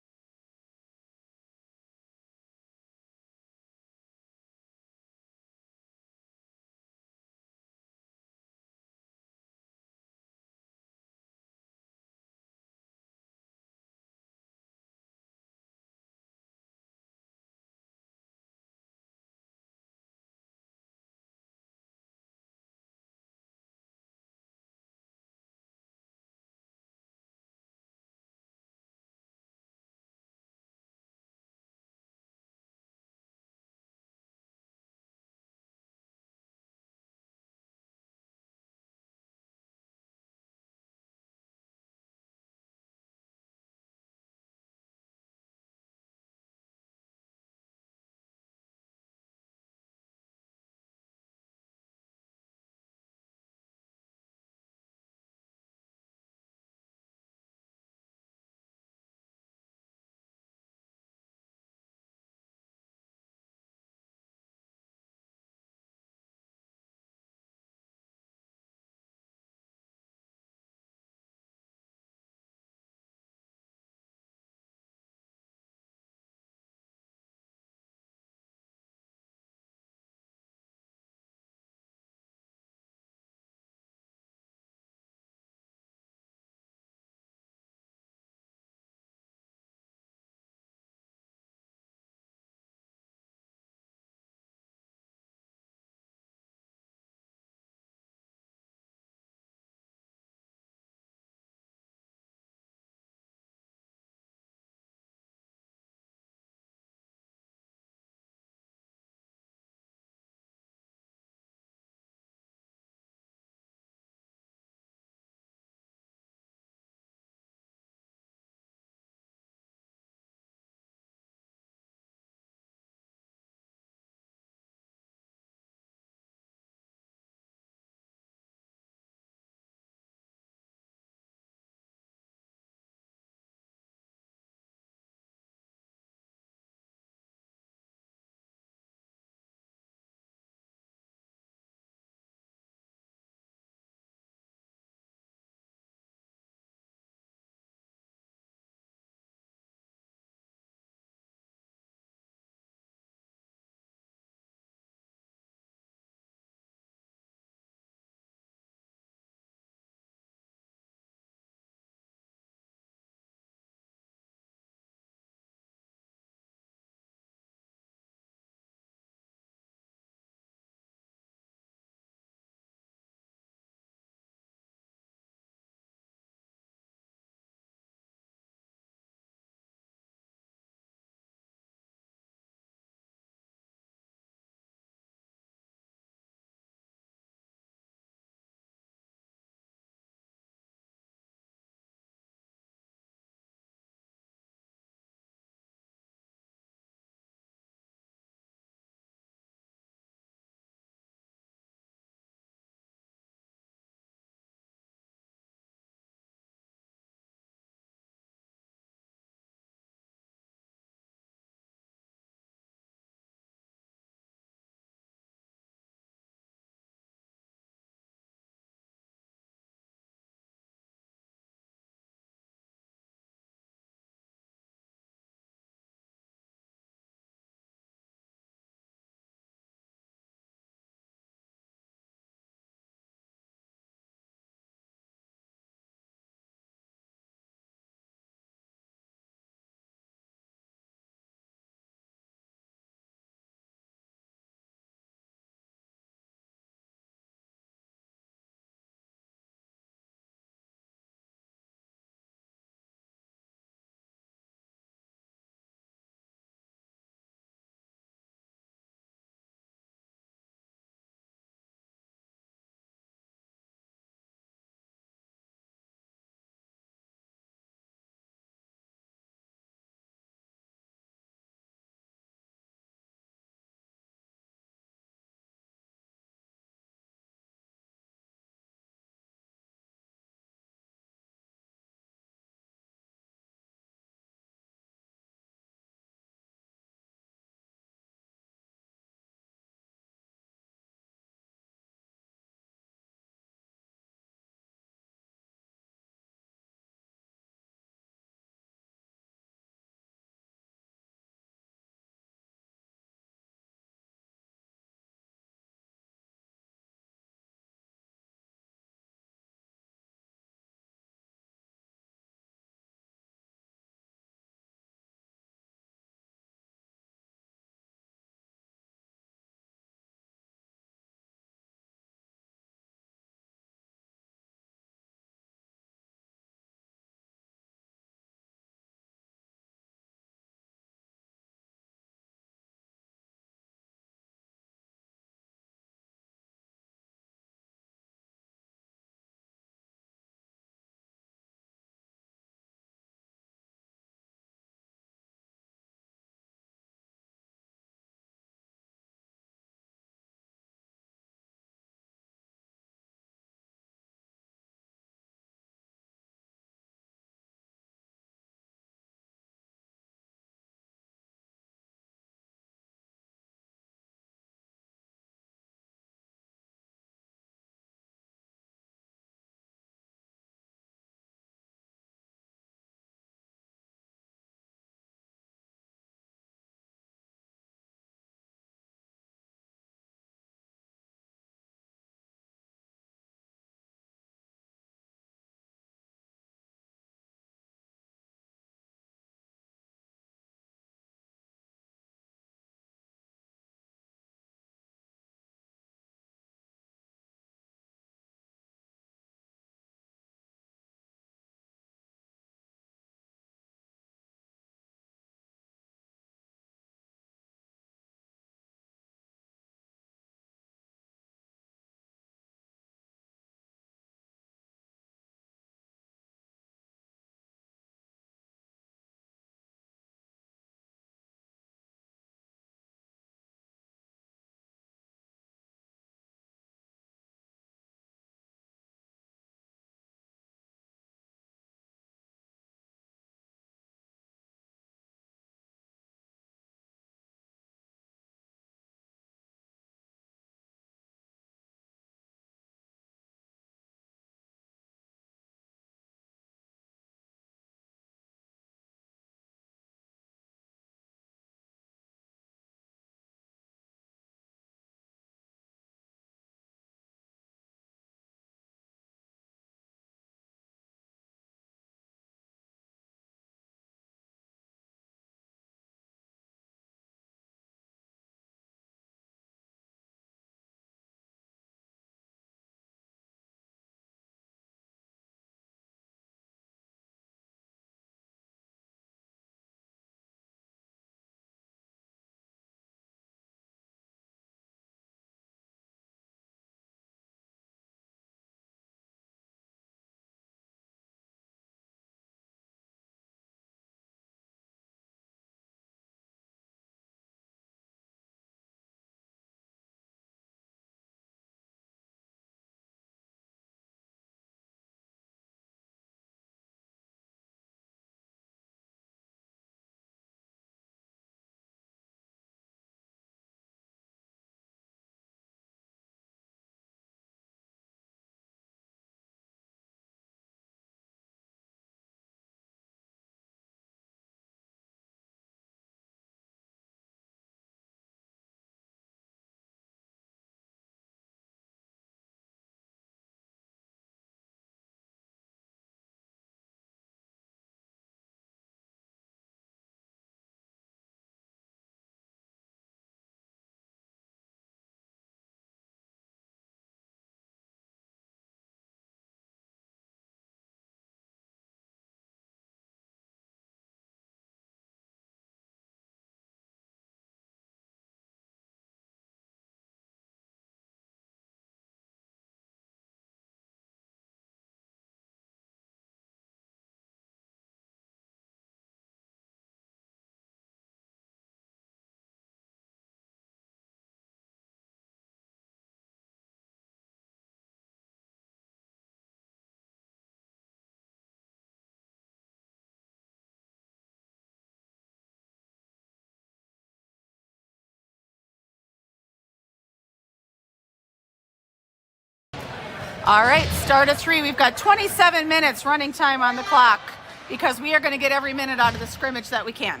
All right, start of 3. We've got 27 minutes running time on the clock because we are going to get every minute out of the scrimmage that we can.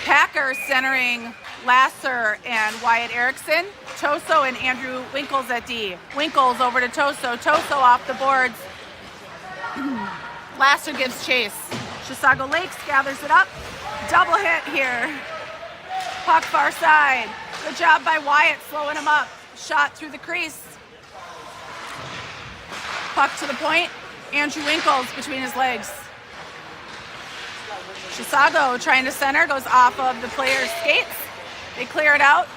Packers centering Lasser and Wyatt Erickson. Toso and Andrew Winkles at D. Winkles over to Toso. Toso off the boards. Lasser gives chase. Chisago Lakes gathers it up. Double hit here. Puck far side. Good job by Wyatt slowing him up. Shot through the crease. Puck to the point. Andrew Winkles between his legs. Chisago trying to center, goes off of the player's skates. They clear it out.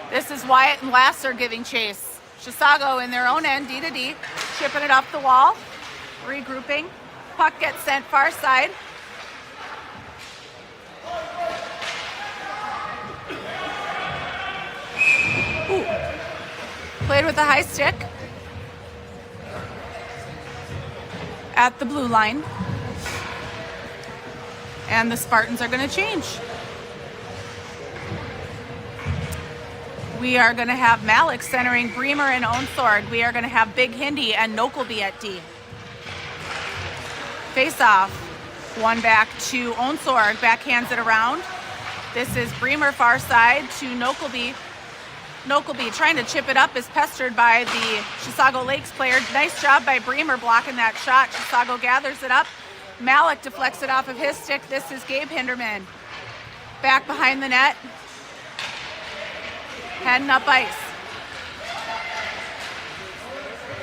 This is Wyatt and Lasser giving chase. Chisago in their own end, D to D, chipping it up the wall, regrouping. Puck gets sent far side. Ooh. Played with the high stick at the blue line. And the Spartans are going to change. We are going to have Malik centering Bremer and Onsword. We are going to have Big Hindi and Nokelby at D. Face off. One back to Onsword. Backhands it around. This is Bremer far side to Nokelby. Nokelby trying to chip it up is pestered by the Chisago Lakes player. Nice job by Bremer blocking that shot. Chisago gathers it up. Malik deflects it off of his stick. This is Gabe Hinderman. Back behind the net. Heading up ice.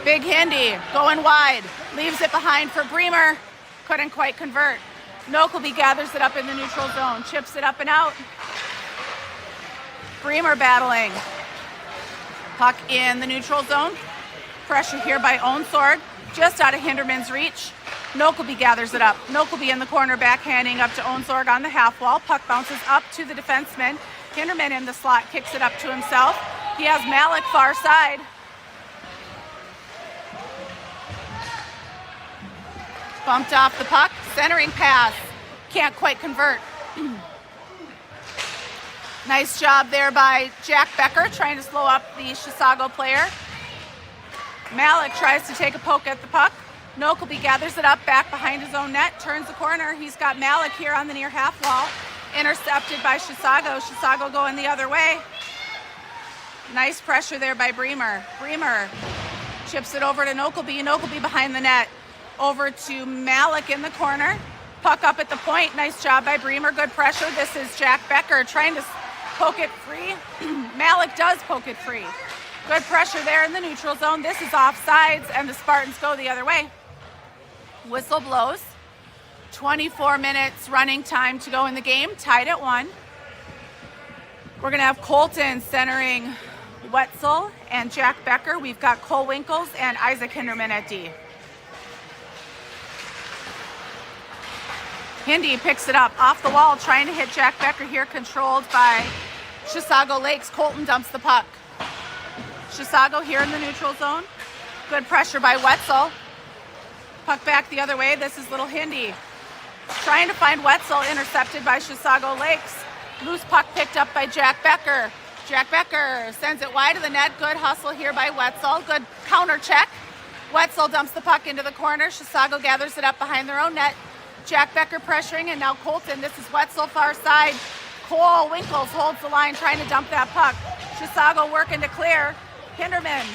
Big Hindi going wide. Leaves it behind for Bremer. Couldn't quite convert. Nokelby gathers it up in the neutral zone. Chips it up and out. Bremer battling. Puck in the neutral zone. Pressure here by Onsword. Just out of Hinderman's reach. Nokelby gathers it up. Nokelby in the corner, backhanding up to Onsword on the half wall. Puck bounces up to the defenseman. Hinderman in the slot kicks it up to himself. He has Malik far side. Bumped off the puck. Centering pass. Can't quite convert. Nice job there by Jack Becker trying to slow up the Chisago player. Malik tries to take a poke at the puck. Nokelby gathers it up back behind his own net, turns the corner. He's got Malik here on the near half wall. Intercepted by Chisago. Chisago going the other way. Nice pressure there by Bremer. Bremer chips it over to Nokelby. Nokelby behind the net. Over to Malik in the corner. Puck up at the point. Nice job by Bremer. Good pressure. This is Jack Becker trying to poke it free. Malik does poke it free. Good pressure there in the neutral zone. This is offsides, and the Spartans go the other way. Whistle blows. 24 minutes running time to go in the game. Tied at 1. We're going to have Colton centering Wetzel and Jack Becker. We've got Cole Winkles and Isaac Hinderman at D. Hindi picks it up off the wall, trying to hit Jack Becker here, controlled by Chisago Lakes. Colton dumps the puck. Chisago here in the neutral zone. Good pressure by Wetzel. Puck back the other way. This is little Hindi. Trying to find Wetzel, intercepted by Chisago Lakes. Loose puck picked up by Jack Becker. Jack Becker sends it wide of the net. Good hustle here by Wetzel. Good counter check. Wetzel dumps the puck into the corner. Chisago gathers it up behind their own net. Jack Becker pressuring, and now Colton. This is Wetzel far side. Cole Winkles holds the line, trying to dump that puck. Chisago working to clear. Hinderman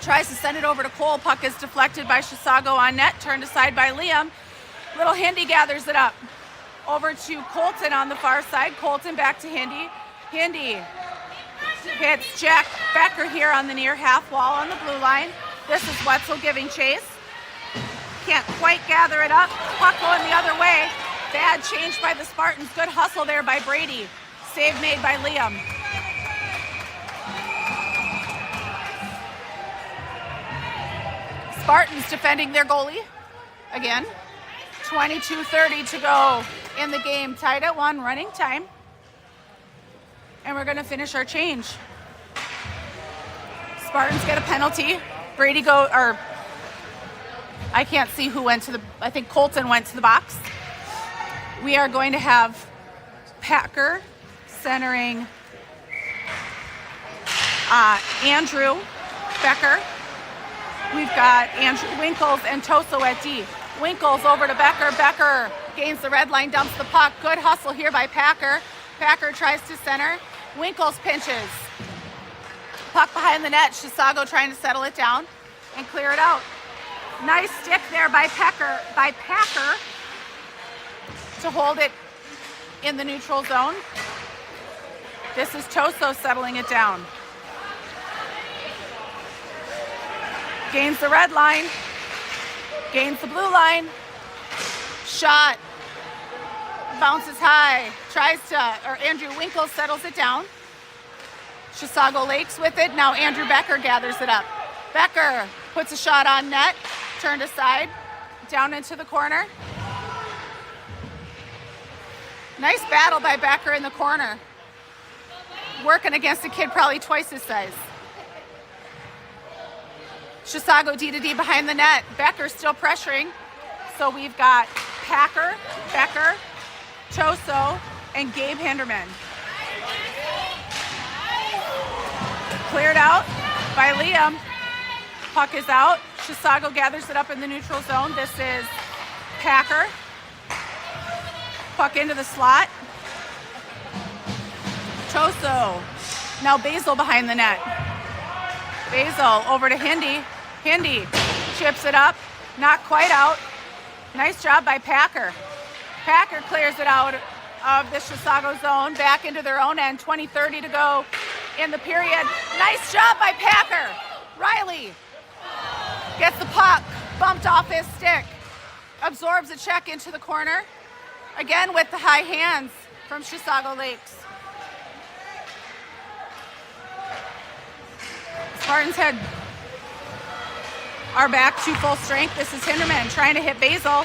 tries to send it over to Cole. Puck is deflected by Chisago on net, turned aside by Liam. Little Hindi gathers it up. Over to Colton on the far side. Colton back to Hindi. Hindi hits Jack Becker here on the near half wall on the blue line. This is Wetzel giving chase. Can't quite gather it up. Puck going the other way. Bad change by the Spartans. Good hustle there by Brady. Save made by Liam. Spartans defending their goalie again. 22:30 to go in the game. Tied at 1, running time. And we're going to finish our change. Spartans get a penalty. Brady I can't see who went to I think Colton went to the box. We are going to have Packer centering Andrew Becker. We've got Andrew Winkles and Toso at D. Winkles over to Becker. Becker gains the red line, dumps the puck. Good hustle here by Packer. Packer tries to center. Winkles pinches. Puck behind the net. Chisago trying to settle it down and clear it out. Nice stick there by Packer to hold it in the neutral zone. This is Toso settling it down. Gains the red line. Gains the blue line. Shot. Bounces high. Andrew Winkles settles it down. Chisago Lakes with it. Now Andrew Becker gathers it up. Becker puts a shot on net. Turned aside. Down into the corner. Nice battle by Becker in the corner. Working against a kid probably twice his size. Chisago D to D behind the net. Becker still pressuring. So we've got Packer, Becker, Toso, and Gabe Hinderman. Cleared out by Liam. Puck is out. Chisago gathers it up in the neutral zone. This is Packer. Puck into the slot. Toso. Now Basil behind the net. Basil over to Hindi. Hindi chips it up. Not quite out. Nice job by Packer. Packer clears it out of the Chisago zone. Back into their own end. 20-30 to go in the period. Nice job by Packer. Riley gets the puck. Bumped off his stick. Absorbs a check into the corner. Again with the high hands from Chisago Lakes. Spartans are back to full strength. This is Hinderman trying to hit Basil.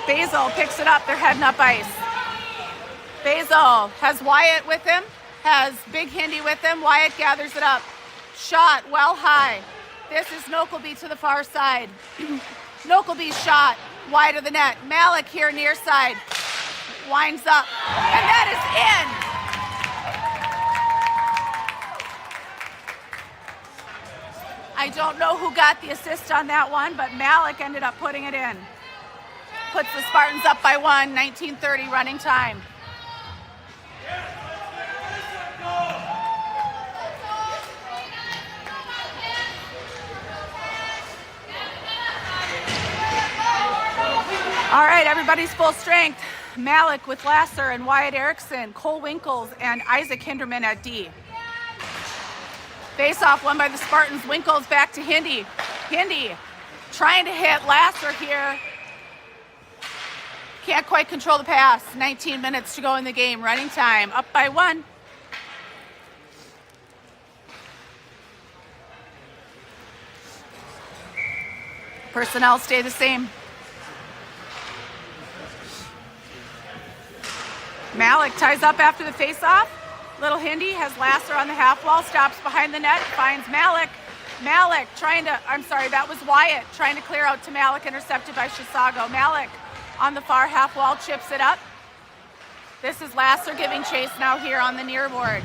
Basil picks it up. They're heading up ice. Basil has Wyatt with him, has Big Hindi with him. Wyatt gathers it up. Shot well high. This is Nokelby to the far side. Nokelby's shot wide of the net. Malik here near side. Winds up. And that is in. I don't know who got the assist on that one, but Malik ended up putting it in. Puts the Spartans up by 1, 19:30 running time. All right, everybody's full strength. Malik with Lasser and Wyatt Erickson, Cole Winkles, and Isaac Hinderman at D. Face-off won by the Spartans. Winkles back to Hindi. Hindi trying to hit Lasser here. Can't quite control the pass. 19 minutes to go in the game. Running time up by 1. Personnel stay the same. Malik ties up after the face-off. Little Hindi has Lasser on the half wall, stops behind the net, finds Malik. Malik that was Wyatt trying to clear out to Malik, intercepted by Chisago. Malik on the far half wall, chips it up. This is Lasser giving chase now here on the near board.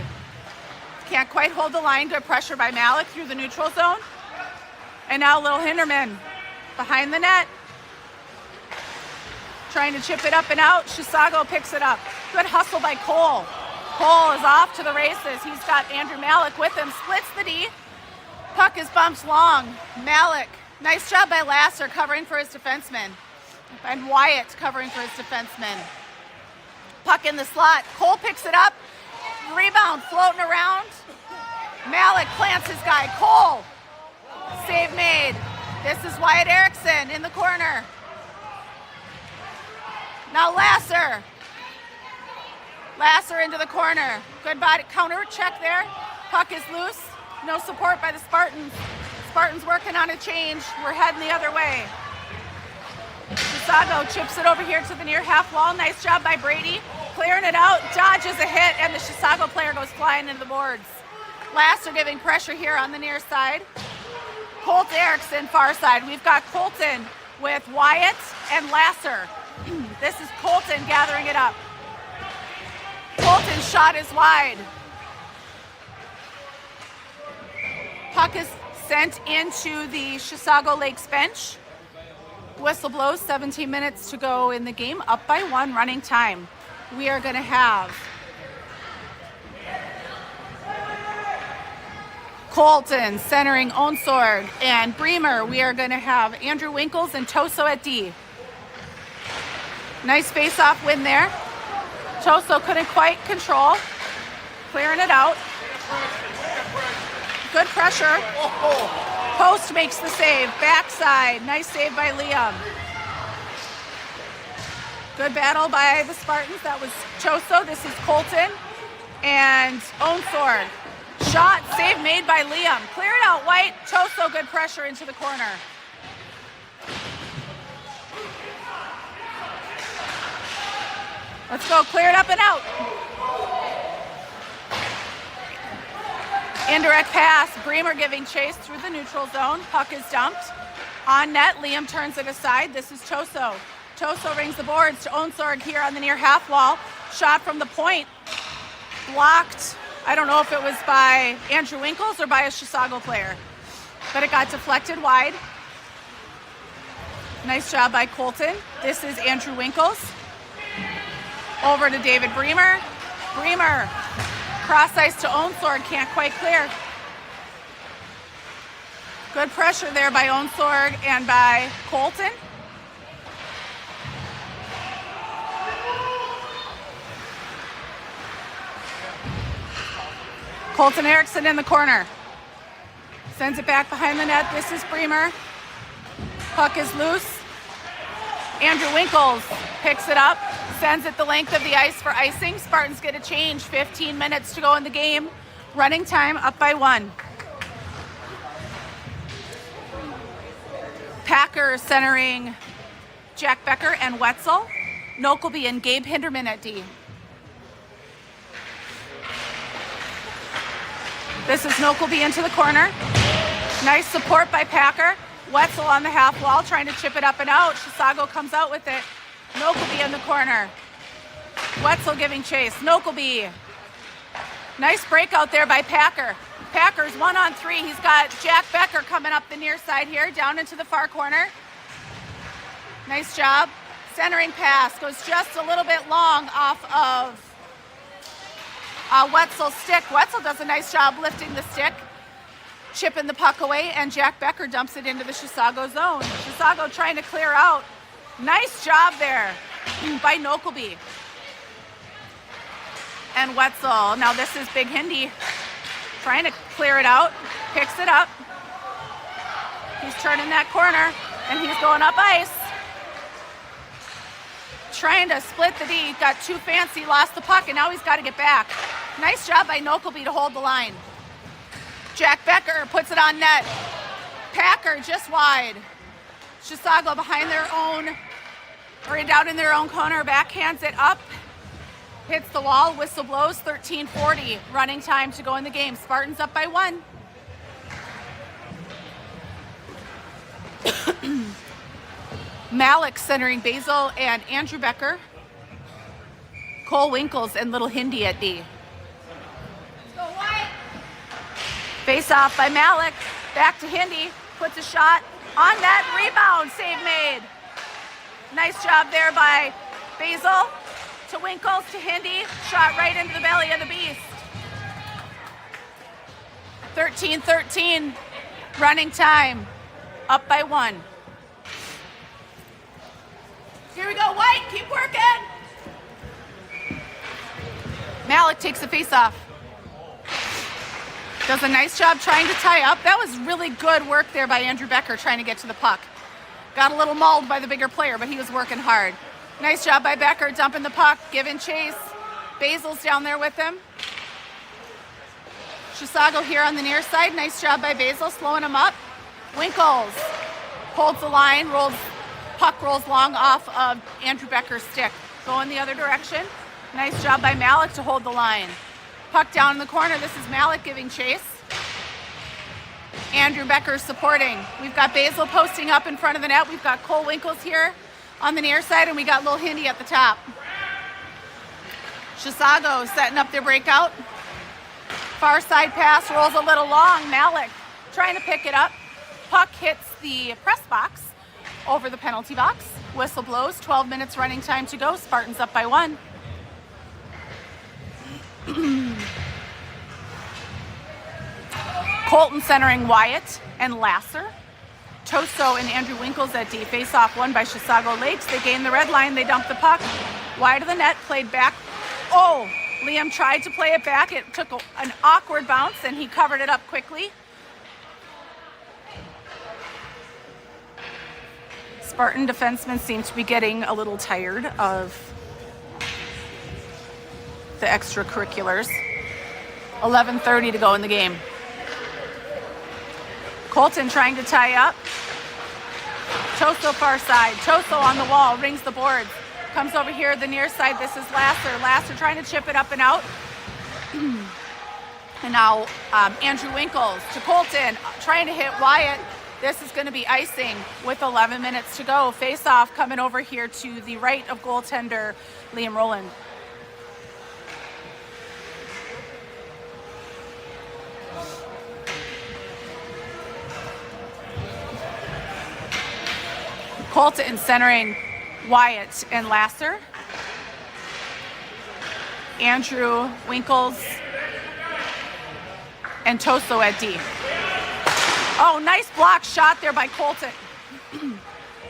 Can't quite hold the line, good pressure by Malik through the neutral zone. And now Little Hinderman behind the net. Trying to chip it up and out. Chisago picks it up. Good hustle by Cole. Cole is off to the races. He's got Andrew Malik with him. Splits the D. Puck is bumped long. Malik. Nice job by Lasser covering for his defenseman. And Wyatt covering for his defenseman. Puck in the slot. Cole picks it up. Rebound floating around. Malik plants his guy. Cole. Save made. This is Wyatt Erickson in the corner. Now Lasser. Lasser into the corner. Good body counter check there. Puck is loose. No support by the Spartans. Spartans working on a change. We're heading the other way. Chisago chips it over here to the near half wall. Nice job by Brady. Clearing it out. Dodges a hit, and the Chisago player goes flying into the boards. Lasser giving pressure here on the near side. Colt Erickson far side. We've got Colton with Wyatt and Lasser. This is Colton gathering it up. Colton's shot is wide. Puck is sent into the Chisago Lakes bench. Whistle blows, 17 minutes to go in the game, up by 1, running time. We are going to have Colton centering Onsorg and Bremer. We are going to have Andrew Winkles and Toso at D. Nice face-off win there. Toso couldn't quite control, clearing it out. Good pressure. Post makes the save. Backside. Nice save by Liam. Good battle by the Spartans. That was Toso. This is Colton and Onsorg. Shot, save made by Liam. Clear it out, White. Toso, good pressure into the corner. Let's go, clear it up and out. Indirect pass, Bremer giving chase through the neutral zone. Puck is dumped. On net, Liam turns it aside. This is Toso. Toso rings the boards to Onsorg here on the near half wall. Shot from the point. Blocked. I don't know if it was by Andrew Winkles or by a Chisago player, but it got deflected wide. Nice job by Colton. This is Andrew Winkles. Over to David Bremer. Bremer, cross ice to Onsorg, can't quite clear. Good pressure there by Onsorg and by Colton. Colton Erickson in the corner. Sends it back behind the net. This is Bremer. Puck is loose. Andrew Winkles picks it up, sends it the length of the ice for icing. Spartans get a change. 15 minutes to go in the game. Running time up by 1. Packer centering Jack Becker and Wetzel. Nokelby and Gabe Hinderman at D. This is Nokelby into the corner. Nice support by Packer. Wetzel on the half wall trying to chip it up and out. Chisago comes out with it. Nokelby in the corner. Wetzel giving chase. Nokelby. Nice breakout there by Packer. Packer's 1-on-3. He's got Jack Becker coming up the near side here, down into the far corner. Nice job. Centering pass goes just a little bit long off of Wetzel's stick. Wetzel does a nice job lifting the stick, chipping the puck away, and Jack Becker dumps it into the Chisago zone. Chisago trying to clear out. Nice job there by Nokelby. And Wetzel, now this is Big Hindi, trying to clear it out, picks it up. He's turning that corner, and he's going up ice. Trying to split the D, got too fancy, lost the puck, and now he's got to get back. Nice job by Nokelby to hold the line. Jack Becker puts it on net. Packer just wide. Chisago behind their own, or down in their own corner, backhands it up. Hits the wall, whistle blows, 13:40. Running time to go in the game. Spartans up by 1. Malik centering Basil and Andrew Becker. Cole Winkles and Little Hindi at D. Face off by Malik. Back to Hindi. Puts a shot on net. Rebound. Save made. Nice job there by Basil to Winkles to Hindi. Shot right into the belly of the beast. 13-13. Running time. Up by 1. Here we go, White. Keep working. Malik takes the face off. Does a nice job trying to tie up. That was really good work there by Andrew Becker trying to get to the puck. Got a little mauled by the bigger player, but he was working hard. Nice job by Becker dumping the puck, giving chase. Basil's down there with him. Chisago here on the near side. Nice job by Basil, slowing him up. Winkles holds the line, puck rolls long off of Andrew Becker's stick. Going the other direction. Nice job by Malik to hold the line. Puck down in the corner. This is Malik giving chase. Andrew Becker supporting. We've got Basil posting up in front of the net. We've got Cole Winkles here on the near side, and we got Lil Hindi at the top. Chisago setting up their breakout. Far side pass rolls a little long. Malik trying to pick it up. Puck hits the press box over the penalty box. Whistle blows, 12 minutes running time to go. Spartans up by 1. Colton centering Wyatt and Lasser. Toso and Andrew Winkles at D. Face off won by Chisago Lakes. They gain the red line. They dump the puck wide of the net. Played back. Oh, Liam tried to play it back. It took an awkward bounce and he covered it up quickly. Spartan defensemen seem to be getting a little tired of the extracurriculars. 11:30 to go in the game. Colton trying to tie up. Toso far side. Toso on the wall, rings the boards. Comes over here the near side. This is Lasser. Lasser trying to chip it up and out. And now Andrew Winkles to Colton, trying to hit Wyatt. This is going to be icing with 11 minutes to go. Face off coming over here to the right of goaltender Liam Rowland. Colton centering Wyatt and Lasser. Andrew Winkles and Toso at D. Oh, nice block shot there by Colton.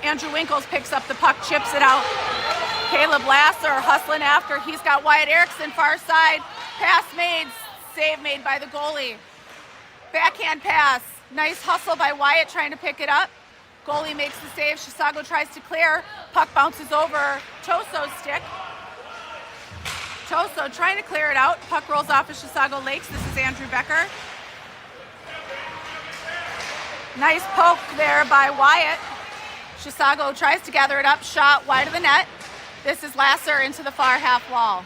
Andrew Winkles picks up the puck, chips it out. Caleb Lasser hustling after. He's got Wyatt Erickson far side. Pass made, save made by the goalie. Backhand pass. Nice hustle by Wyatt trying to pick it up. Goalie makes the save. Chisago tries to clear. Puck bounces over Toso's stick. Toso trying to clear it out. Puck rolls off of Chisago Lakes. This is Andrew Becker. Nice poke there by Wyatt. Chisago tries to gather it up. Shot wide of the net. This is Lasser into the far half wall.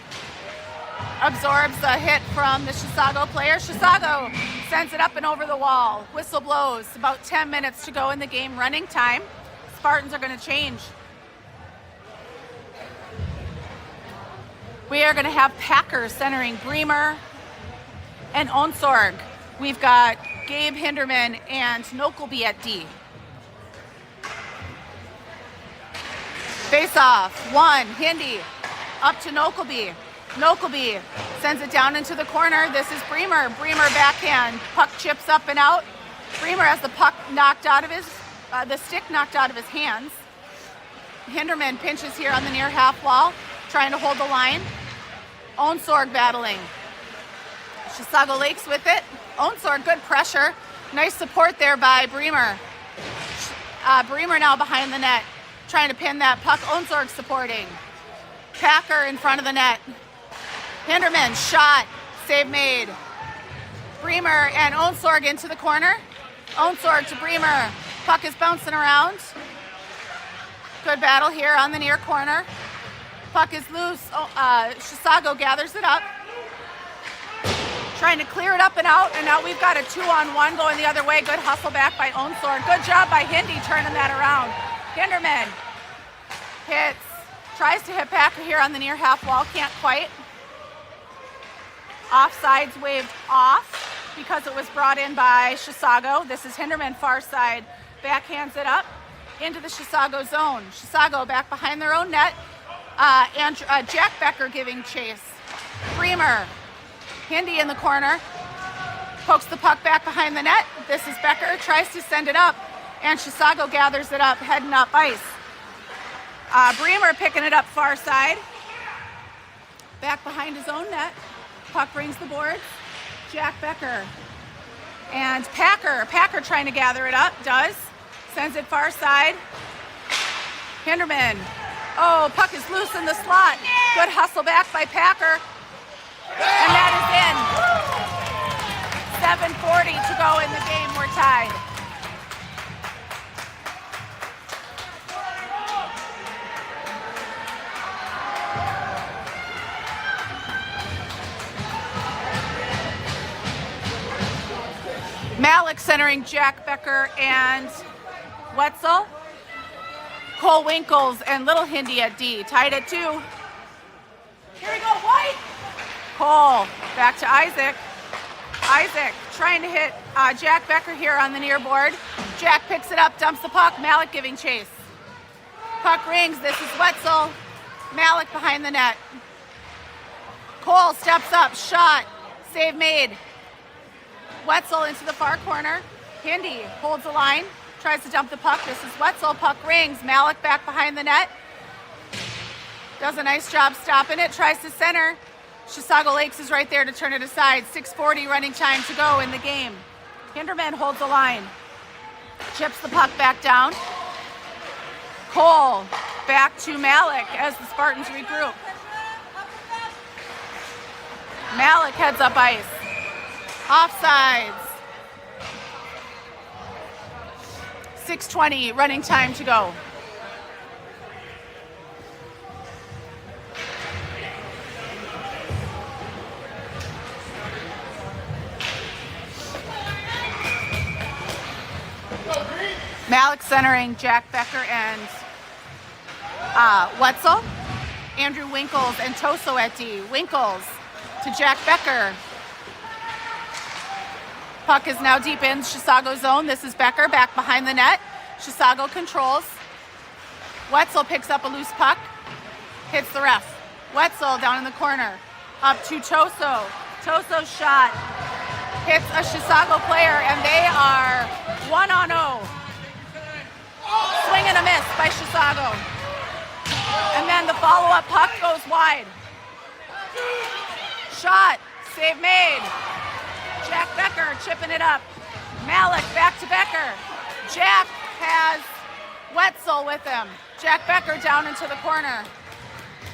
Absorbs a hit from the Chisago player. Chisago sends it up and over the wall. Whistle blows. About 10 minutes to go in the game running time. Spartans are going to change. We are going to have Packer centering Bremer and Onsorg. We've got Gabe Hinderman and Nokelby at D. Face off. 1. Hindi up to Nokelby. Nokelby sends it down into the corner. This is Bremer. Bremer backhand. Puck chips up and out. Bremer has the puck knocked out of his, the stick knocked out of his hands. Hinderman pinches here on the near half wall, trying to hold the line. Onsorg battling. Chisago Lakes with it. Onsorg, good pressure. Nice support there by Bremer. Bremer now behind the net, trying to pin that puck. Onsorg supporting. Packer in front of the net. Hinderman, shot, save made. Bremer and Onsorg into the corner. Onsorg to Bremer. Puck is bouncing around. Good battle here on the near corner. Puck is loose. Chisago gathers it up. Trying to clear it up and out, and now we've got a 2-on-1 going the other way. Good hustle back by Onsorg. Good job by Hindi turning that around. Hinderman hits, tries to hit Packer here on the near half wall, can't quite. Offsides waved off because it was brought in by Chisago. This is Hinderman far side, backhands it up into the Chisago zone. Chisago back behind their own net. Jack Becker giving chase. Bremer, Hindi in the corner, pokes the puck back behind the net. This is Becker, tries to send it up, and Chisago gathers it up, heading up ice. Bremer picking it up far side, back behind his own net. Puck brings the boards. Jack Becker and Packer trying to gather it up, does. Sends it far side. Hinderman. Oh, puck is loose in the slot. Good hustle back by Packer. And that is in. 7:40 to go in the game. We're tied. Malik centering Jack Becker and Wetzel. Cole Winkles and Little Hindi at D. Tied at 2. Here we go, White. Cole back to Isaac. Isaac trying to hit Jack Becker here on the near board. Jack picks it up, dumps the puck. Malik giving chase. Puck rings. This is Wetzel. Malik behind the net. Cole steps up, shot, save made. Wetzel into the far corner. Hindi holds the line, tries to dump the puck. This is Wetzel, puck rings. Malik back behind the net. Does a nice job stopping it, tries to center. Chisago Lakes is right there to turn it aside. 6:40 running time to go in the game. Hinderman holds the line. Chips the puck back down. Cole back to Malik as the Spartans regroup. Malik heads up ice. Offsides. 6:20 running time to go. Malik centering Jack Becker and Wetzel. Andrew Winkles and Toso at D. Winkles to Jack Becker. Puck is now deep in Chisago zone. This is Becker back behind the net. Chisago controls. Wetzel picks up a loose puck. Hits the ref. Wetzel down in the corner. Up to Toso. Toso's shot hits a Chisago player, and they are 1-0. Swing and a miss by Chisago. And then the follow-up puck goes wide. Shot, save made. Jack Becker chipping it up. Malik back to Becker. Jack has Wetzel with him. Jack Becker down into the corner.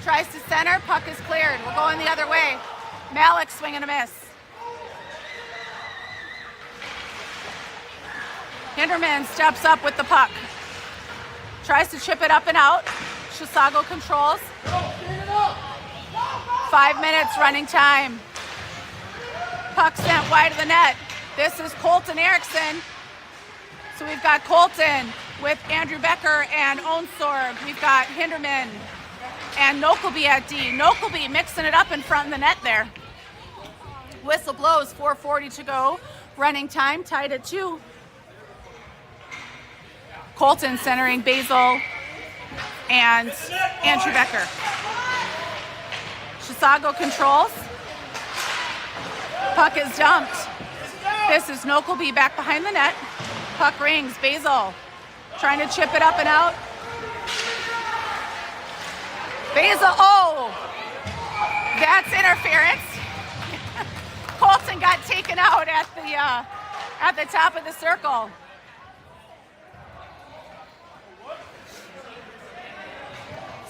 Tries to center, puck is cleared. We're going the other way. Malik swing and a miss. Hinderman steps up with the puck. Tries to chip it up and out. Chisago controls. 5 minutes running time. Puck sent wide of the net. This is Colton Erickson. So we've got Colton with Andrew Becker and Onsorg. We've got Hinderman and Nokelby at D. Nokelby mixing it up in front of the net there. Whistle blows, 4:40 to go. Running time tied at 2. Colton centering Basil and Andrew Becker. Chisago controls. Puck is dumped. This is Nokelby back behind the net. Puck rings. Basil trying to chip it up and out. Basil, oh! That's interference. Colton got taken out at the top of the circle.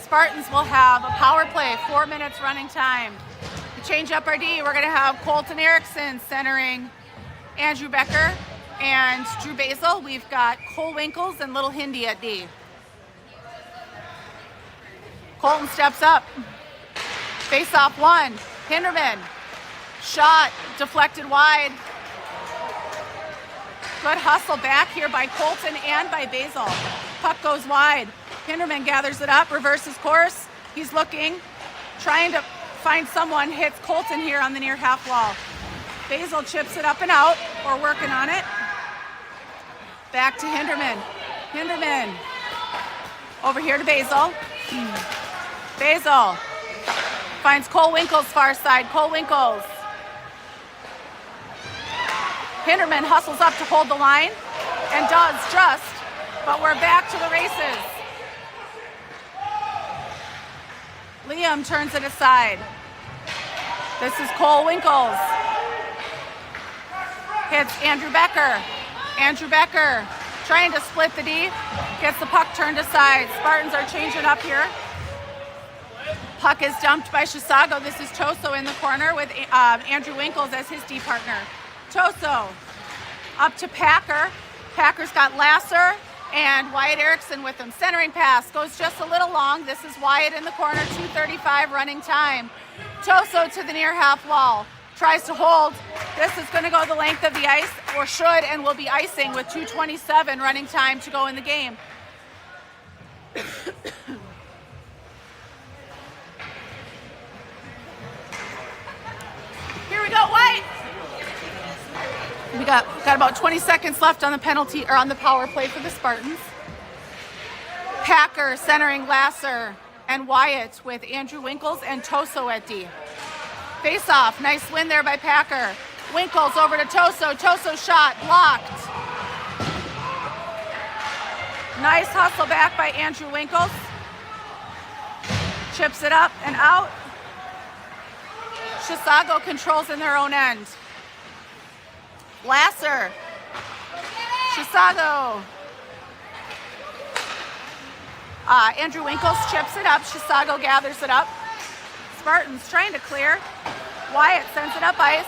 Spartans will have a power play, 4 minutes running time. To change up our D, we're going to have Colton Erickson centering Andrew Becker and Drew Basil. We've got Cole Winkles and Little Hindi at D. Colton steps up. Face off one. Hinderman. Shot deflected wide. Good hustle back here by Colton and by Basil. Puck goes wide. Hinderman gathers it up, reverses course. He's looking, trying to find someone, hits Colton here on the near half wall. Basil chips it up and out, or working on it. Back to Hinderman. Hinderman. Over here to Basil. Basil finds Cole Winkles far side. Cole Winkles. Hinderman hustles up to hold the line and does just, but we're back to the races. Liam turns it aside. This is Cole Winkles. Hits Andrew Becker. Andrew Becker trying to split the D. Gets the puck turned aside. Spartans are changing up here. Puck is dumped by Chisago. This is Toso in the corner with Andrew Winkles as his D partner. Toso up to Packer. Packer's got Lasser and Wyatt Erickson with him. Centering pass goes just a little long. This is Wyatt in the corner, 2:35 running time. Toso to the near half wall. Tries to hold. This is going to go the length of the ice, or should, and will be icing with 2:27 running time to go in the game. Here we go, White. We got about 20 seconds left on the penalty or on the power play for the Spartans. Packer centering Lasser and Wyatt with Andrew Winkles and Toso at D. Face off, nice win there by Packer. Winkles over to Toso. Toso shot blocked. Nice hustle back by Andrew Winkles. Chips it up and out. Chisago controls in their own end. Lasser. Chisago. Andrew Winkles chips it up. Chisago gathers it up. Spartans trying to clear. Wyatt sends it up ice.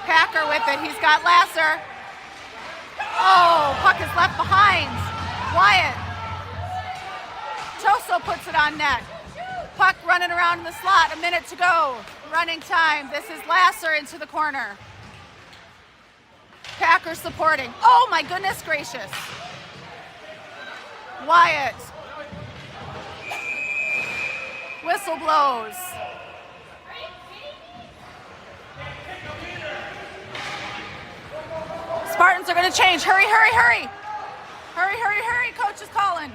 Packer with it. He's got Lasser. Oh, puck is left behind. Wyatt. Toso puts it on net. Puck running around in the slot. A minute to go. Running time. This is Lasser into the corner. Packer supporting. Oh my goodness gracious. Wyatt. Whistle blows. Spartans are going to change. Hurry, hurry, hurry. Hurry, hurry, hurry. Coach is calling.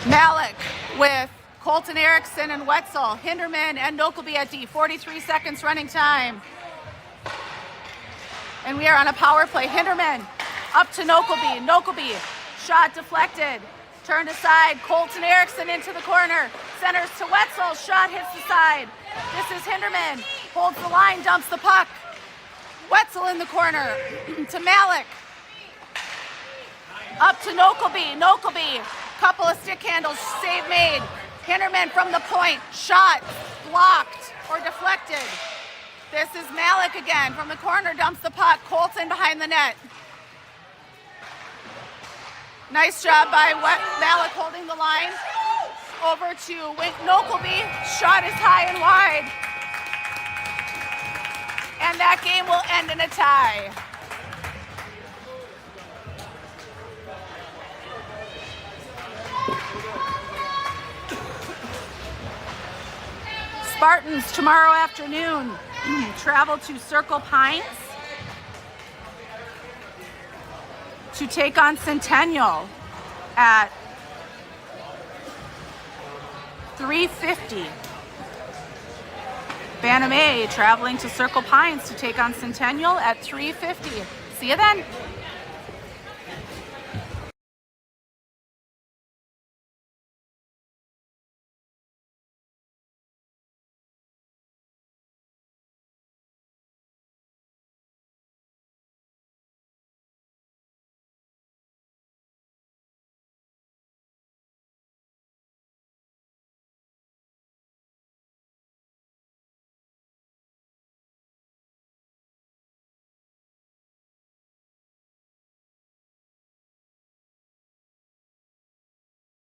Malik with Colton Erickson and Wetzel. Hinderman and Nokelby at D. 43 seconds running time. And we are on a power play. Hinderman up to Nokelby. Nokelby, shot deflected. Turned aside. Colton Erickson into the corner. Centers to Wetzel. Shot hits the side. This is Hinderman. Holds the line, dumps the puck. Wetzel in the corner to Malik. Up to Nokelby. Nokelby. Couple of stick handles. Save made. Hinderman from the point. Shot. Blocked or deflected. This is Malik again. From the corner, dumps the puck. Colton behind the net. Nice job by Malik holding the line. Over to Nokelby. Shot is high and wide. And that game will end in a tie. Spartans tomorrow afternoon travel to Circle Pines to take on Centennial at 3:50. Bantam A traveling to Circle Pines to take on Centennial at 3:50. See you then.